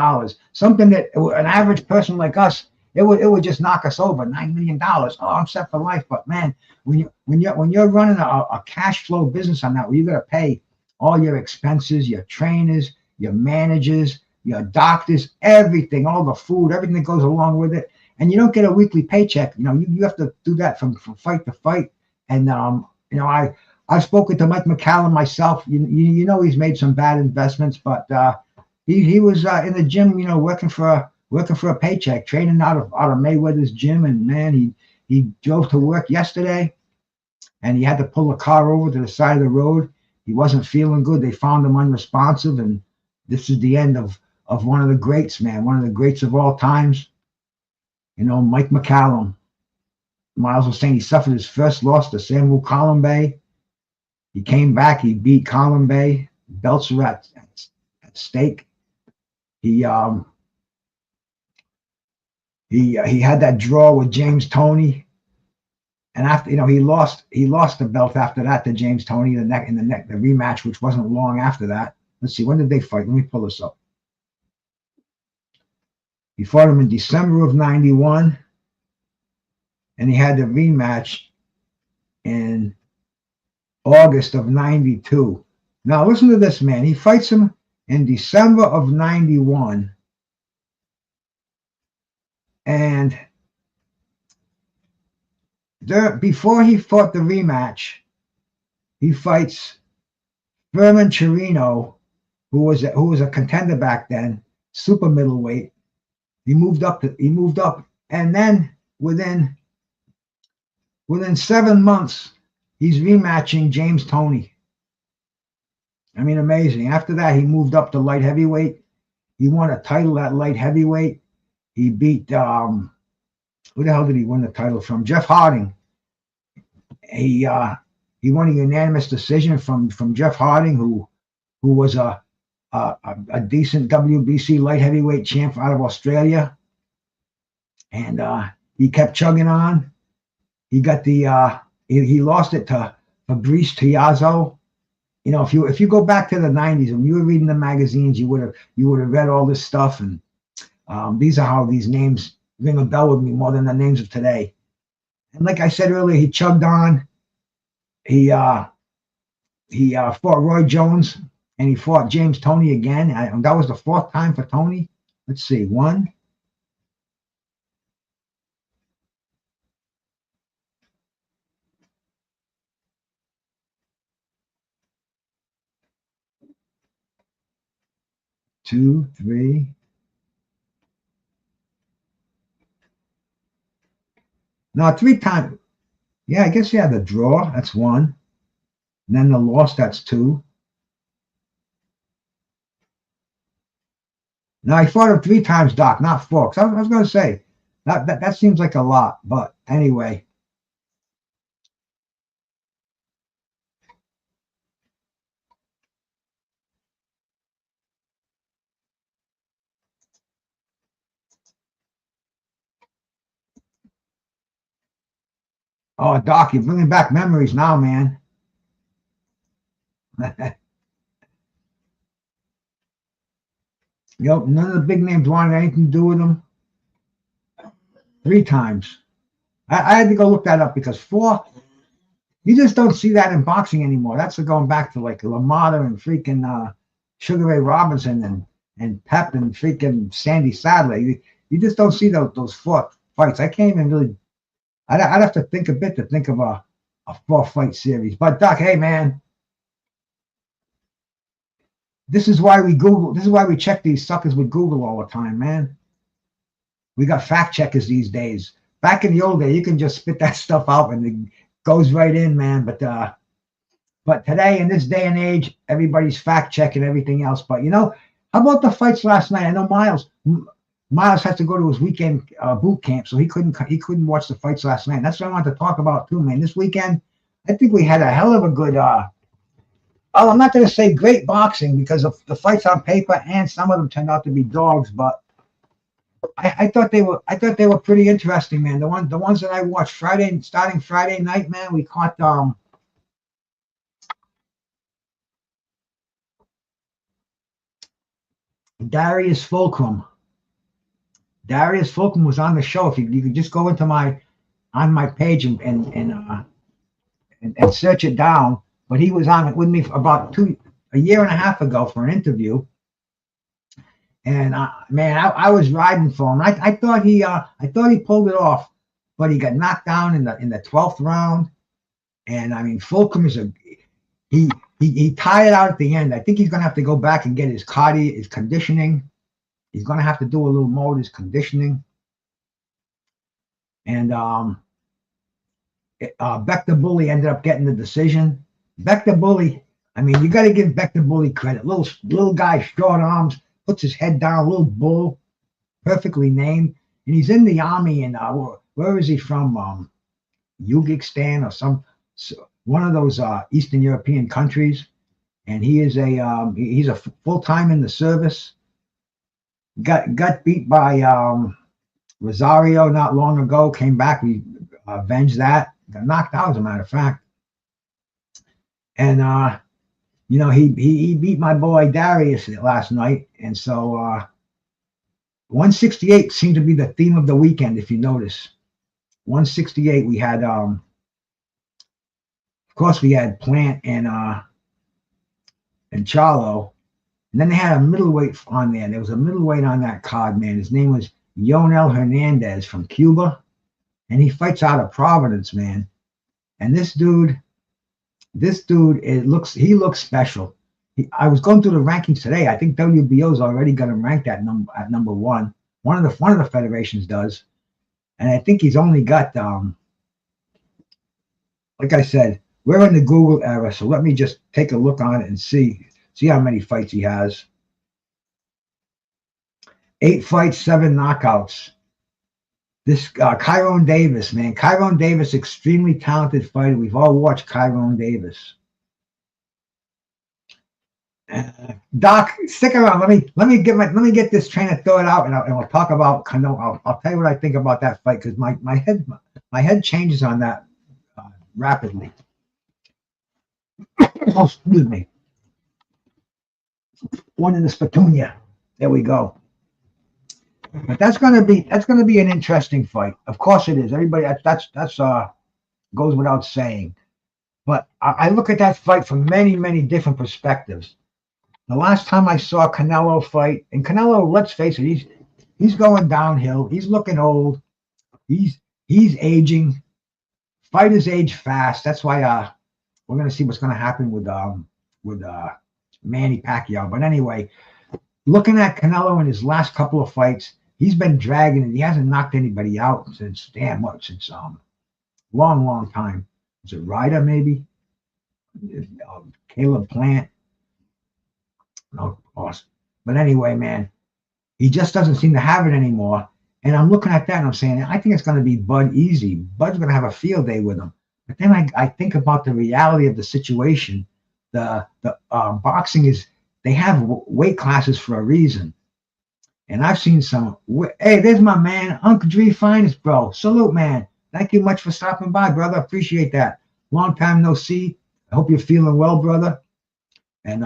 Something that an average person like us, it would just knock us over. $9 million. Oh, I'm set for life. But man, when you're running a cash flow business on that, where you got to pay all your expenses, your trainers, your managers, your doctors, everything, all the food, everything that goes along with it, and you don't get a weekly paycheck. You have to do that from fight to fight. And I've spoken to Mike McCallum myself. He's made some bad investments, but he was in the gym, working for a paycheck, training out of Mayweather's gym. And man, he drove to work yesterday, and he had to pull a car over to the side of the road. He wasn't feeling good. They found him unresponsive, and this is the end of one of the greats, man, one of the greats of all times. Mike McCallum. Miles was saying he suffered his first loss to Samuel Columbay. He came back. He beat Columbay. Belts were at stake. He had that draw with James Toney, and after he lost the belt after that to James Toney the rematch, which wasn't long after that. Let's see, when did they fight? Let me pull this up. He fought him in December of '91, and he had the rematch in August of '92. Now listen to this, man. He fights him in December of '91, and before he fought the rematch, he fights Furman Chirino, who was a contender back then, super middleweight. He moved up, and then within 7 months, he's rematching James Toney. I mean, amazing. After that, he moved up to light heavyweight. He won a title at light heavyweight. He beat who the hell did he win the title from? Jeff Harding. He won a unanimous decision from Jeff Harding, who was a decent WBC light heavyweight champ out of Australia. And he kept chugging on. He got he lost it to Fabrice Tiazzo. If you go back to the '90s, when you were reading the magazines, you would have read all this stuff, and these are how these names ring a bell with me more than the names of today. And like I said earlier, he chugged on. He fought Roy Jones, and he fought James Toney again. That was the 4th time for Toney. Let's see, 1, 2, 3. No, 3 times. Yeah, I guess the draw, that's 1. And then the loss, that's 2. Now he fought him 3 times, Doc, not 4. I was going to say that seems like a lot, but anyway. Oh, Doc, you're bringing back memories now, man. Yep, none of the big names wanted anything to do with him. 3 times. I had to go look that up because 4, you just don't see that in boxing anymore. That's going back to like LaMotta and freaking Sugar Ray Robinson and Pep and freaking Sandy Sadler. You just don't see those 4 fights. I can't even really. I'd have to think a bit to think of a 4-fight series. But Doc, hey man, this is why we Google. This is why we check these suckers with Google all the time, man. We got fact checkers these days. Back in the old day, you can just spit that stuff out and it goes right in, man. But today, in this day and age, everybody's fact checking everything else. But you know, how about the fights last night? I know Miles has to go to his weekend boot camp, so he couldn't watch the fights last night. And that's what I wanted to talk about too, man. This weekend, I think we had a hell of a good. I'm not going to say great boxing because of the fights on paper, and some of them turned out to be dogs, but I thought they were pretty interesting, man. The ones that I watched starting Friday night, man, we caught Darius Fulcrum. Darius Fulcrum was on the show. If you could just go into my page and search it down. But he was on it with me for about a year and a half ago for an interview. And man, I was riding for him. I thought he pulled it off, but he got knocked down in the 12th round. And I mean, Fulcrum is he tied it out at the end. I think he's gonna have to go back and get his conditioning. He's gonna have to do a little more with his conditioning. And Beck Bully ended up getting the decision. Beck Bully, I mean, you got to give Beck Bully credit. Little guy, short arms, puts his head down, little bull, perfectly named. And he's in the army in where is he from? Uzbekistan or one of those Eastern European countries. And he is he's a full-time in the service. Got beat by Rosario not long ago. Came back, we avenged that. Got knocked out, as a matter of fact. And you know, he beat my boy Darius last night, and so 168 seemed to be the theme of the weekend. If you notice, 168 we had, of course, we had Plant and Charlo, and then they had a middleweight on there. There was a middleweight on that card, man. His name was Yonel Hernandez from Cuba, and he fights out of Providence, man. And this dude, he looks special. I was going through the rankings today. I think WBO's already got him ranked at number 1. One of the federations does, and I think he's only got like I said, we're in the Google era, so let me just take a look on it and see how many fights he has. 8 fights, 7 knockouts. This Kyrone Davis, man. Kyrone Davis, extremely talented fighter. We've all watched Kyrone Davis. Doc, stick around. Let me get this train of thought out, and we'll talk about Canelo. I'll tell you what I think about that fight because my head changes on that rapidly. Oh, excuse me. One in the spatunia. There we go. But that's gonna be an interesting fight. Of course it is. Everybody, that's goes without saying. But I look at that fight from many different perspectives. The last time I saw Canelo fight, and Canelo, let's face it, he's going downhill. He's looking old. He's aging. Fighters age fast. That's why we're gonna see what's gonna happen with Manny Pacquiao. But anyway, looking at Canelo in his last couple of fights, he's been dragging it. He hasn't knocked anybody out since long time. Was it Ryder maybe? Caleb Plant? No, awesome. But anyway, man, he just doesn't seem to have it anymore. And I'm looking at that and I'm saying, I think it's going to be Bud easy. Bud's going to have a field day with him. But then I think about the reality of the situation. The boxing is, they have weight classes for a reason. And I've seen some, hey, there's my man, Uncle Dre Finest, bro. Salute, man. Thank you much for stopping by, brother. Appreciate that. Long time no see. I hope you're feeling well, brother. And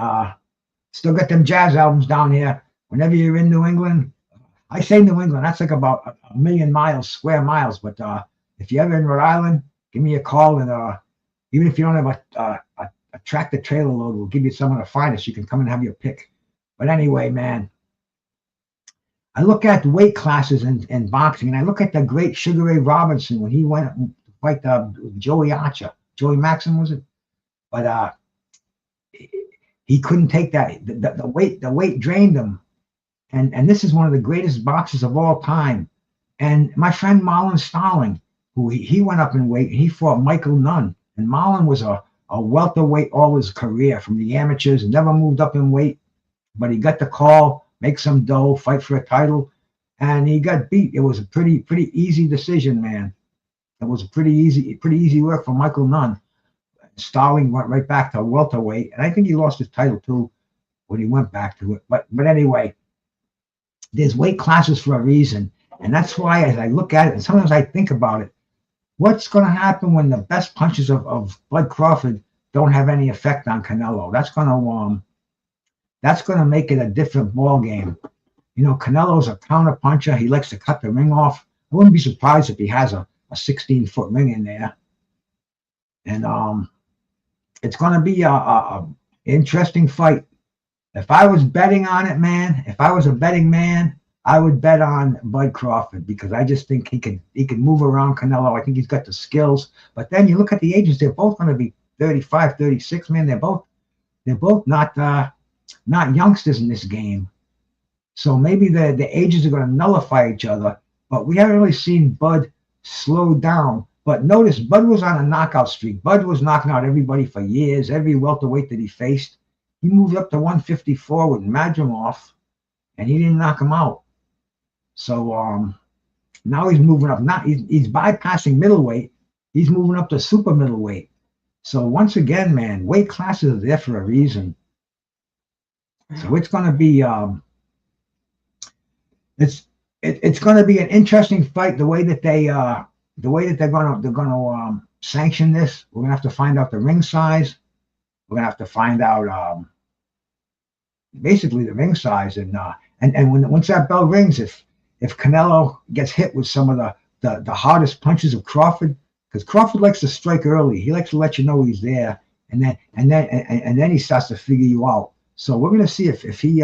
still got them jazz albums down here. Whenever you're in New England, I say New England, that's like about a million miles, square miles. But if you're ever in Rhode Island, give me a call. And even if you don't have a tractor trailer load, we'll give you some of the finest. You can come and have your pick. But anyway, man, I look at weight classes in boxing, and I look at the great Sugar Ray Robinson when he went to fight Joey Archer. Joey Maxim, was it? But he couldn't take that. The weight drained him. And this is one of the greatest boxers of all time. And my friend Marlon Starling, who he went up in weight, he fought Michael Nunn. And Marlon was a welterweight all his career from the amateurs, never moved up in weight, but he got the call, make some dough, fight for a title, and he got beat. It was a pretty easy decision, man. It was a pretty easy work for Michael Nunn. Starling went right back to welterweight, and I think he lost his title too when he went back to it. But anyway, there's weight classes for a reason, and that's why as I look at it, and sometimes I think about it, what's going to happen when the best punches of Bud Crawford don't have any effect on Canelo? That's going to make it a different ball game. You know, Canelo's a counter puncher. He likes to cut the ring off. I wouldn't be surprised if he has a 16-foot ring in there. And it's going to be a interesting fight. If I was betting on it, man, if I was a betting man, I would bet on Bud Crawford because I just think he can move around Canelo. I think he's got the skills. But then you look at the ages; they're both going to be 35, 36, man. They're both not youngsters in this game. So maybe the ages are going to nullify each other. But we haven't really seen Bud slow down. But notice Bud was on a knockout streak. Bud was knocking out everybody for years. Every welterweight that he faced, he moved up to 154 with Madrimov, and he didn't knock him out. So now he's moving up. Not he's bypassing middleweight. He's moving up to super middleweight. So once again, man, weight classes are there for a reason. So it's going to be it's going to be an interesting fight. The way that they're going to sanction this, we're going to have to find out the ring size. We're going to have to find out basically the ring size, and once that bell rings, if Canelo gets hit with some of the hardest punches of Crawford, because Crawford likes to strike early, he likes to let you know he's there, and then he starts to figure you out. So we're going to see if he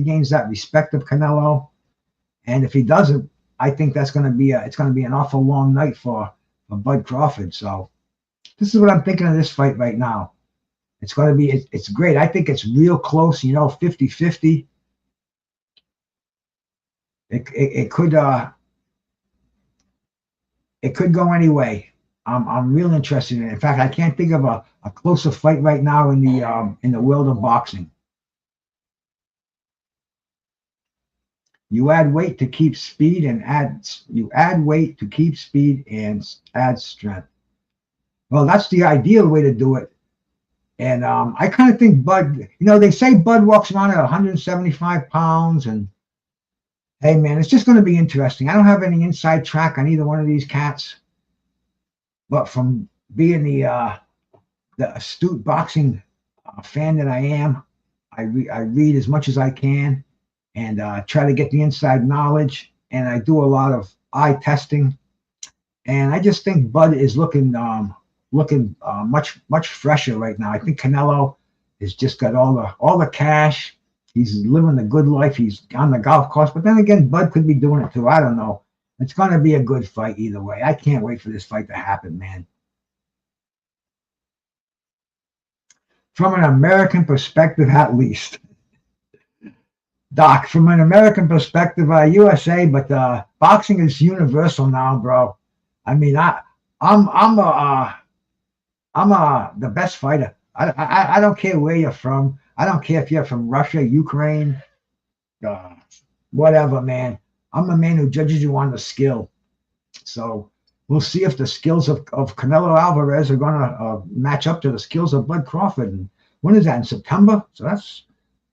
gains that respect of Canelo, and if he doesn't, I think it's going to be an awful long night for Bud Crawford. So this is what I'm thinking of this fight right now. It's going to be it's great. I think it's real close. 50-50. It could go any way. I'm real interested in it. In fact, I can't think of a closer fight right now in the world of boxing. You add weight to keep speed and add weight to keep speed and add strength. Well, that's the ideal way to do it. And I kind of think Bud, they say Bud walks around at 175 pounds. And hey, man, it's just going to be interesting. I don't have any inside track on either one of these cats. But from being the astute boxing fan that I am, I read as much as I can and try to get the inside knowledge. And I do a lot of eye testing. And I just think Bud is looking much fresher right now. I think Canelo has just got all the cash. He's living the good life. He's on the golf course. But then again, Bud could be doing it too. I don't know. It's going to be a good fight either way. I can't wait for this fight to happen, man. From an American perspective, at least. Doc, from an American perspective, USA, but boxing is universal now, bro. I mean, I'm the best fighter. I don't care where you're from. I don't care if you're from Russia, Ukraine, whatever, man. I'm a man who judges you on the skill. So we'll see if the skills of Canelo Alvarez are going to match up to the skills of Bud Crawford. And when is that? In September? So that's,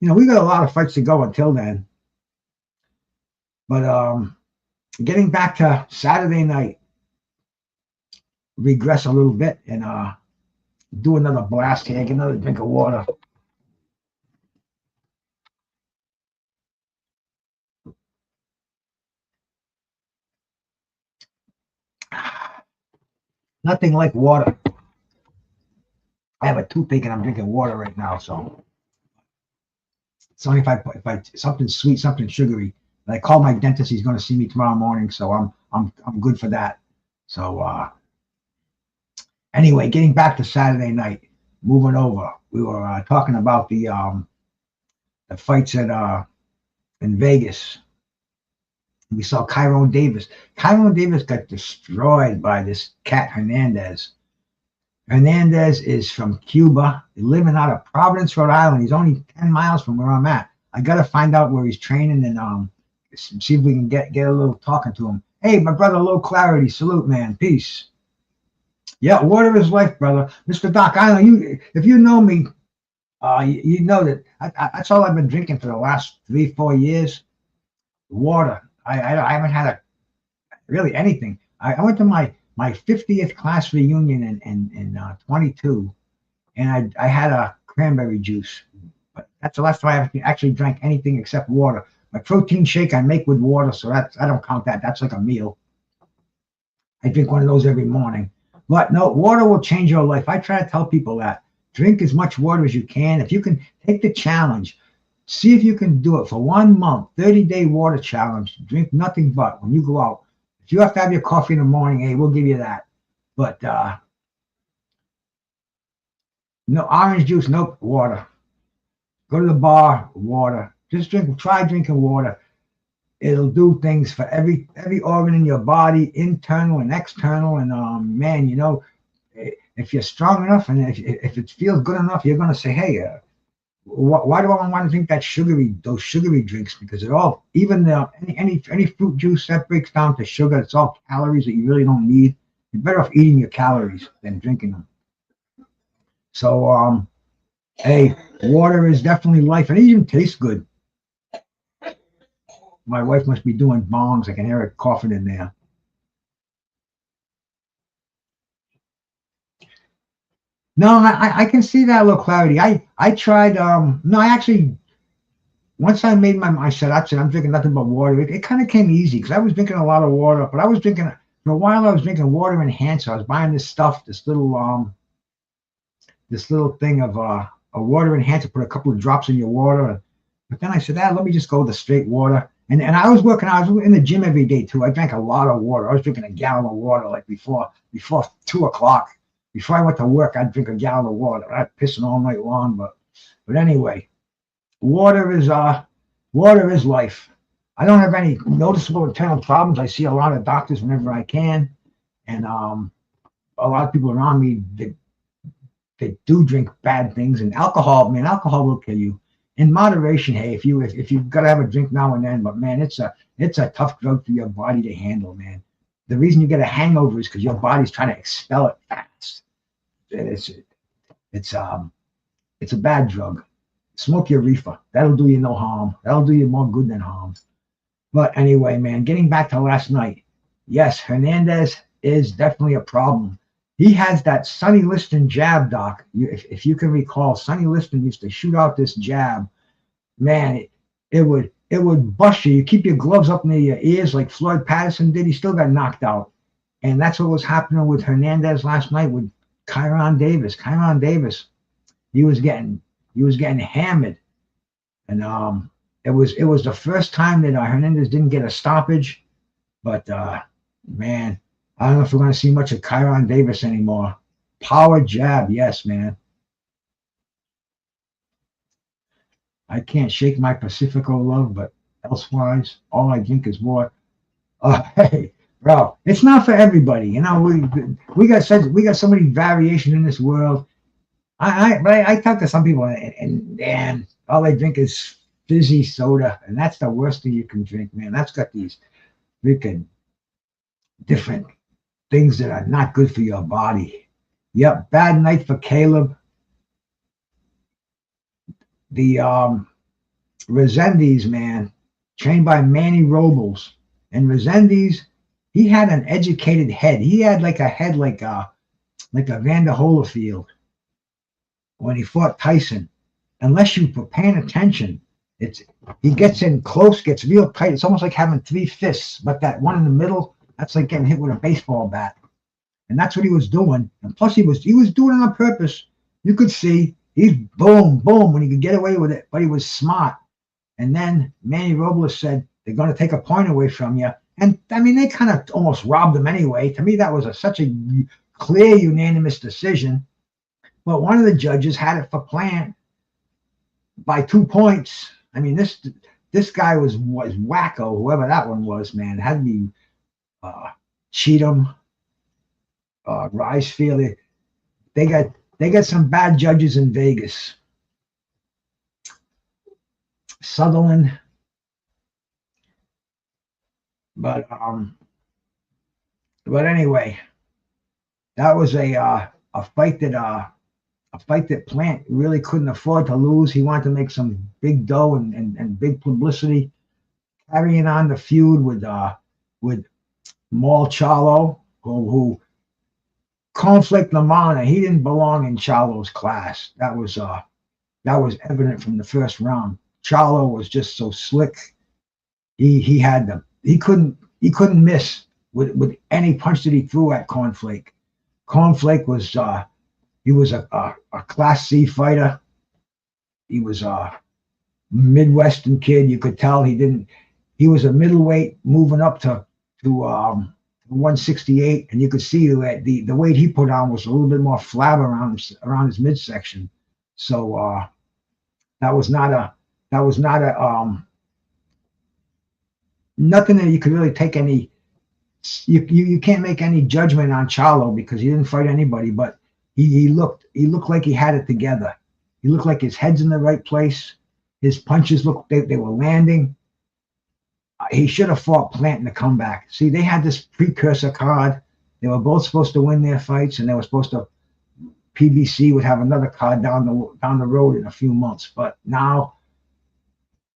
we got a lot of fights to go until then. But getting back to Saturday night, regress a little bit and do another blast here. Get another drink of water. Nothing like water. I have a toothache and I'm drinking water right now, so it's only if I something sweet, something sugary. And I call my dentist. He's going to see me tomorrow morning, so I'm good for that. So anyway, getting back to Saturday night, moving over, we were talking about the fights at in Vegas. We saw Kyron Davis. Kyron Davis got destroyed by this cat Hernandez. Hernandez is from Cuba, living out of Providence, Rhode Island. He's only 10 miles from where I'm at. I got to find out where he's training and see if we can get a little talking to him. Hey, my brother, low clarity. Salute, man. Peace. Yeah, water is life, brother. Mr. Doc, I know you. If you know me, you know that that's all I've been drinking for the last 3-4 years. Water. I haven't had really anything. I went to my 50th class reunion in 22, and I had a cranberry juice. But that's the last time I actually drank anything except water. My protein shake I make with water, so I don't count that. That's like a meal. I drink one of those every morning. But no, water will change your life. I try to tell people that. Drink as much water as you can. If you can take the challenge, see if you can do it for 1 month, 30-day water challenge. Drink nothing but when you go out. If you have to have your coffee in the morning, hey, we'll give you that. But no orange juice, nope, water. Go to the bar, water. Just try drinking water. It'll do things for every organ in your body, internal and external. And man, you know, if you're strong enough and if it feels good enough, you're gonna say, hey, why do I want to drink those sugary drinks? Because it all, even any fruit juice that breaks down to sugar, it's all calories that you really don't need. You're better off eating your calories than drinking them. So hey, water is definitely life, and it even tastes good. My wife must be doing bongs. I can hear her coughing in there. No, I can see that little clarity. I tried. No, I actually, once I made my mind, I said, I'm drinking nothing but water. It kind of came easy because I was drinking a lot of water, but I was drinking for a while. I was drinking water enhancer. I was buying this stuff, this little thing of a water enhancer. Put a couple of drops in your water, but then I said, let me just go with the straight water. And I was working. I was in the gym every day too. I drank a lot of water. I was drinking a gallon of water like before 2 o'clock. Before I went to work, I'd drink a gallon of water. I'd pissing all night long, but anyway, water is life. I don't have any noticeable internal problems. I see a lot of doctors whenever I can, and a lot of people around me they do drink bad things. And alcohol, man, alcohol will kill you. In moderation, hey, if you've got to have a drink now and then, but man, it's a tough drug for your body to handle, man. The reason you get a hangover is because your body's trying to expel it fast. It's a bad drug. Smoke your reefer. That'll do you no harm. That'll do you more good than harm. But anyway, man, getting back to last night. Yes, Hernandez is definitely a problem. He has that Sonny Liston jab, Doc. If you can recall, Sonny Liston used to shoot out this jab. Man, it would bust you. You keep your gloves up near your ears like Floyd Patterson did. He still got knocked out. And that's what was happening with Hernandez last night with Kyron Davis. Kyron Davis, he was getting hammered. And it was the first time that Hernandez didn't get a stoppage. But man, I don't know if we're going to see much of Kyron Davis anymore. Power jab, yes, man. I can't shake my Pacifico love, but elsewise, all I drink is water. Hey, bro, it's not for everybody. You know, we got so many variation in this world. I talk to some people and all they drink is fizzy soda, and that's the worst thing you can drink, man. That's got these freaking different things that are not good for your body. Yep, bad night for Caleb. The Resendiz, man, trained by Manny Robles. And Resendiz he had an educated head. He had like a head like a Vander Holyfield when he fought Tyson. Unless you were paying attention, he gets in close, gets real tight. It's almost like having three fists, but that one in the middle, that's like getting hit with a baseball bat. And that's what he was doing. And plus, he was doing it on purpose. You could see he's boom, boom when he could get away with it, but he was smart. And then Manny Robles said they're going to take a point away from you. And I mean, they kind of almost robbed him anyway. To me, that was such a clear, unanimous decision. But one of the judges had it for Plant by 2 points. I mean, this guy was wacko, whoever that one was, man. It had to be Cheatham, Ricefield. They got some bad judges in Vegas. Sutherland. But anyway, that was a fight that Plant really couldn't afford to lose. He wanted to make some big dough and big publicity, carrying on the feud with Maul Charlo, who Conflict Lamana. He didn't belong in Charlo's class. That was evident from the first round. Charlo was just so slick. He couldn't miss with any punch that he threw at Cornflake. Cornflake was he was a Class C fighter. He was a Midwestern kid. You could tell he was a middleweight moving up to 168, and you could see that the weight he put on was a little bit more flab around his midsection. So that was not a nothing that you could really take any. You can't make any judgment on Charlo because he didn't fight anybody, but he looked like he had it together. He looked like his head's in the right place. His punches they were landing. He should have fought Plant in the comeback. See, they had this precursor card. They were both supposed to win their fights, and they were supposed to. PBC would have another card down the road in a few months, but now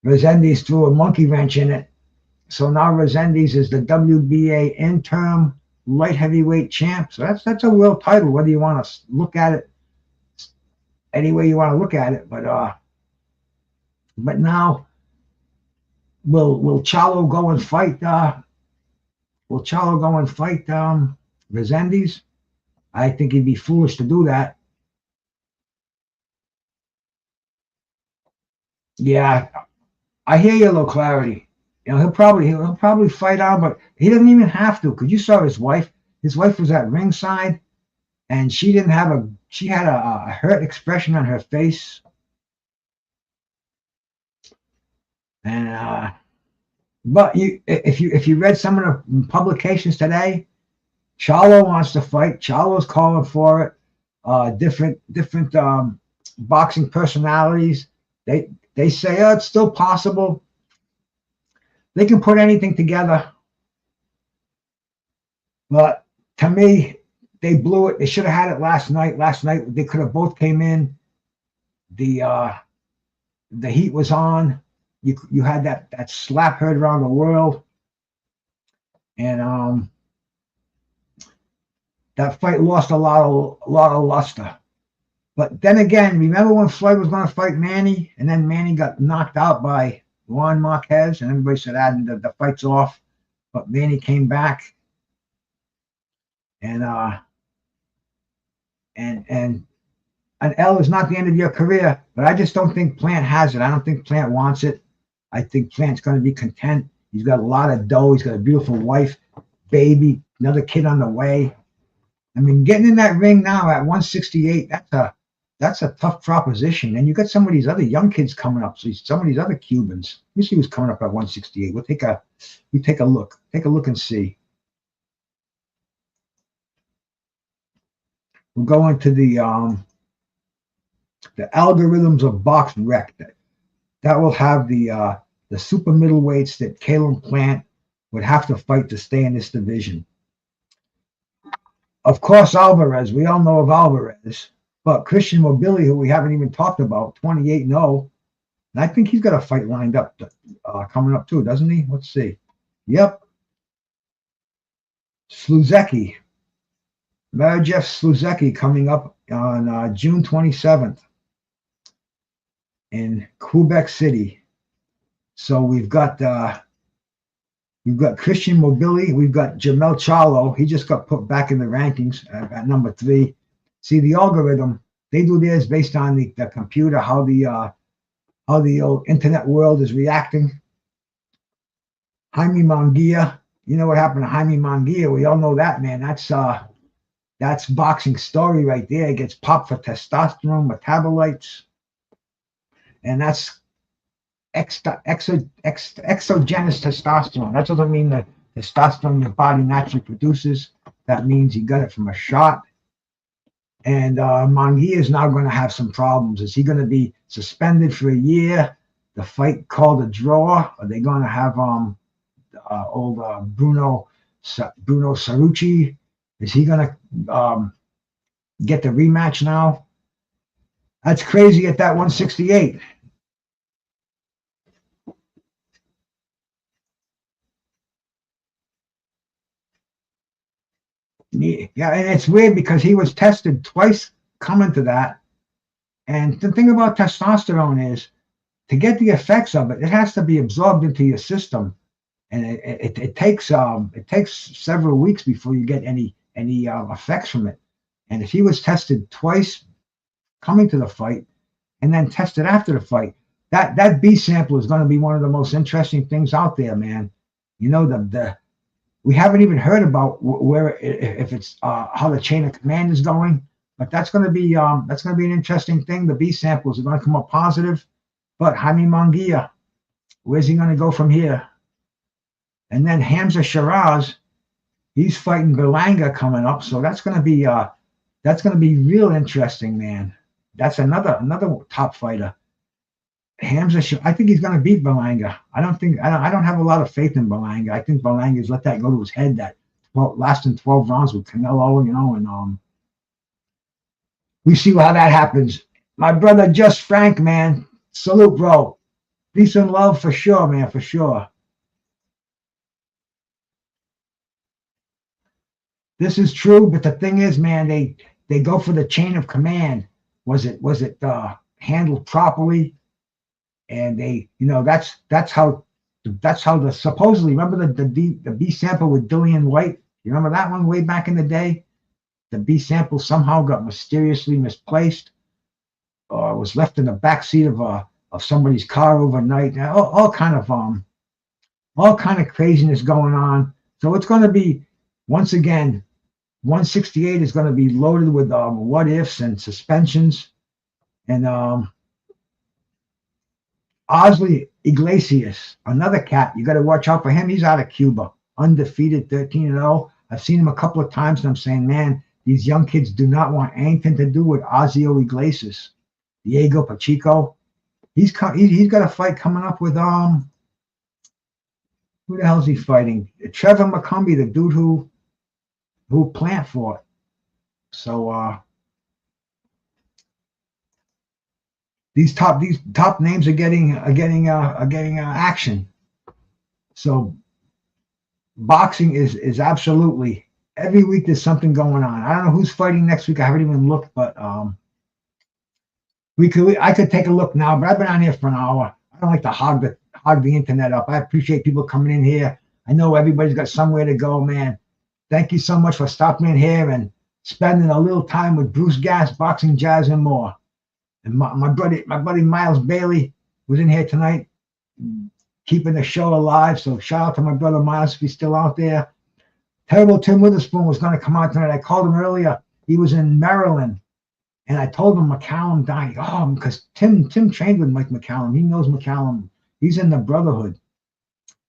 Resendiz threw a monkey wrench in it. So now Resendiz is the WBA interim light heavyweight champ. So that's a world title, whether you want to look at it any way you want to look at it. But now will Charlo go and fight? Will Charlo go and fight Resendiz? I think he'd be foolish to do that. Yeah, I hear you, low clarity. You know, he'll probably fight out, but he doesn't even have to, because you saw his wife. His wife was at ringside, and she had a hurt expression on her face. And but if you read some of the publications today, Charlo wants to fight. Charlo's calling for it. Different boxing personalities. They say, oh, it's still possible. They can put anything together. But to me, they blew it. They should have had it last night. Last night they could have both came in. The heat was on. You had that slap heard around the world. And that fight lost a lot of luster. But then again, remember when Floyd was going to fight Manny, and then Manny got knocked out by Juan Marquez, and everybody said, the fight's off. But Manny came back, and L is not the end of your career. But I just don't think Plant has it. I don't think Plant wants it. I think Plant's going to be content. He's got a lot of dough. He's got a beautiful wife, baby, another kid on the way. I mean, getting in that ring now at 168, that's a tough proposition. And you got some of these other young kids coming up. So some of these other Cubans. Let me see who's coming up at 168. We'll take a look. Take a look and see. We'll go into the algorithms of Box Rec. That will have the super middleweights that Caleb Plant would have to fight to stay in this division. Of course, Alvarez. We all know of Alvarez. But Christian Mobility, who we haven't even talked about, 28-0. And I think he's got a fight lined up coming up too, doesn't he? Let's see. Yep. Sluzecki, Marjeff Sluzecki, coming up on June 27th in Quebec City. So we've got Christian Mobili, we've got Jamel Charlo. He just got put back in the rankings at number 3. See, the algorithm, they do theirs based on the computer, how the old internet world is reacting. Jaime Munguia, you know what happened to Jaime Munguia? We all know that, man. That's boxing story right there. He gets popped for testosterone metabolites, and that's exogenous testosterone. That doesn't mean the testosterone your body naturally produces. That means you got it from a shot. And Munguia is now going to have some problems. Is he going to be suspended for a year? The fight called a draw? Are they going to have Bruno Cerrucci? Is he going to get the rematch now? That's crazy at that 168. Yeah, and it's weird because he was tested twice coming to that. And the thing about testosterone is, to get the effects of it, it has to be absorbed into your system, and it takes several weeks before you get any effects from it. And if he was tested twice coming to the fight, and then tested after the fight, that B sample is going to be one of the most interesting things out there, man. You know, we haven't even heard about where, if it's how the chain of command is going, but that's going to be an interesting thing. The B samples are going to come up positive, but Jaime Munguia, where's he going to go from here? And then Hamza Shiraz, he's fighting Berlanga coming up, so that's going to be real interesting, man. That's another top fighter. Hamza, I think he's going to beat Berlanga. I don't have a lot of faith in Berlanga. I think Berlanga's let that go to his head, that lasting 12 rounds with Canelo, you know, and we see how that happens. My brother, Just Frank, man, salute, bro. Peace and love for sure, man, for sure. This is true, but the thing is, man, they go for the chain of command. Was it handled properly? And they, you know, that's how the supposedly, remember the B sample with Dillian White? You remember that one way back in the day? The B sample somehow got mysteriously misplaced, or was left in the back seat of somebody's car overnight. All kind of craziness going on. So it's going to be, once again, 168 is going to be loaded with what ifs and suspensions, and Osley Iglesias, another cat. You got to watch out for him. He's out of Cuba, undefeated, 13-0. I've seen him a couple of times, and I'm saying, man, these young kids do not want anything to do with Ozio Iglesias. Diego Pacheco, he's got a fight coming up with who the hell is he fighting? Trevor McCumbee, the dude who Plant fought. So these top names are getting action. So boxing is absolutely, every week there's something going on. I don't know who's fighting next week. I haven't even looked, but I could take a look now. But I've been on here for an hour. I don't like to hog the internet up. I appreciate people coming in here. I know everybody's got somewhere to go, man. Thank you so much for stopping in here and spending a little time with Bruce Gas, Boxing, Jazz, and more. And my buddy Miles Bailey was in here tonight, keeping the show alive. So shout out to my brother Miles if he's still out there. Terrible Tim Witherspoon was going to come out tonight. I called him earlier. He was in Maryland, and I told him McCallum died. Oh, because Tim trained with Mike McCallum. He knows McCallum. He's in the Brotherhood,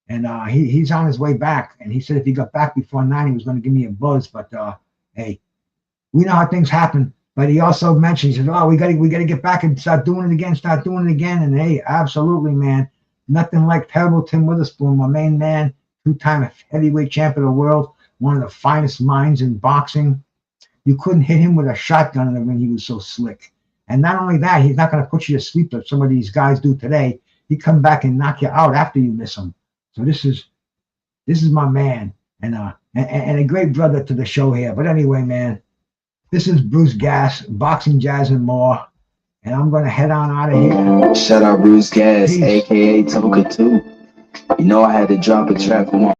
and he's on his way back. And he said if he got back before 9, he was going to give me a buzz. But hey, we know how things happen. But he also mentioned, he said, "Oh, we got to get back and start doing it again." And hey, absolutely, man, nothing like terrible Tim Witherspoon, my main man, 2-time heavyweight champion of the world, one of the finest minds in boxing. You couldn't hit him with a shotgun in the ring. He was so slick. And not only that, he's not going to put you to sleep like some of these guys do today. He come back and knock you out after you miss him. So this is my man. and a great brother to the show here. But anyway, man, this is Bruce Gas, Boxing, Jazz, and More. And I'm going to head on out of here. Shout out Bruce Gas, Peace. aka Toka 2. You know I had to drop a track for my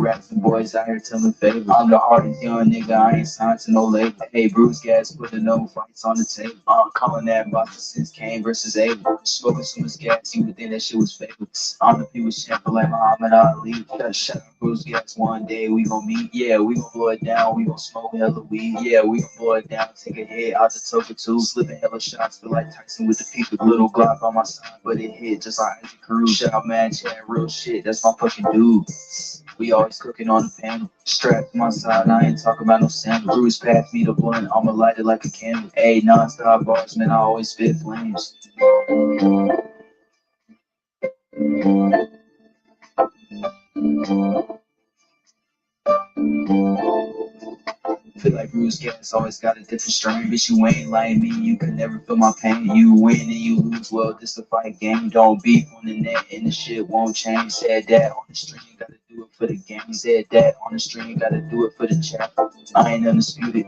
rapping boys out here telling favors. I'm the hardest young nigga, I ain't signed to no label. Hey, Bruce Gas putting no fights on the table. I'm calling that boxing since Kane versus Abel. Smoking so much gas, you would think that shit was fake. I'm the people's champion like Muhammad Ali. Shout out Bruce Gas, one day we gon' meet. Yeah, we gon' blow it down, we gon' smoke hella weed. Yeah, we gon' blow it down, take a hit out the Toka 2. Slipping hella shots, feel like Tyson with the peak of little Glock on my side, but it hit just like Isaac Cruz. Shout out Mad Chat, real shit, that's my fucking dude. We always cooking on the panel. Strapped to my side, I ain't talking about no sandal. Bruce passed me the blunt, I'ma light it like a candle. Ayy, non-stop bars, man, I always spit flames. Feel like Bruce Gas always got a different strain. Bitch, you ain't like me, you can never feel my pain. You win and you lose, well, this a fight game. Don't beef on the net and the shit won't change. Said that on the stream, gotta do it for the game. Said that on the stream, gotta do it for the chat. I ain't undisputed.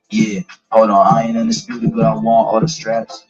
Yeah, hold on, I ain't undisputed, but I want all the straps.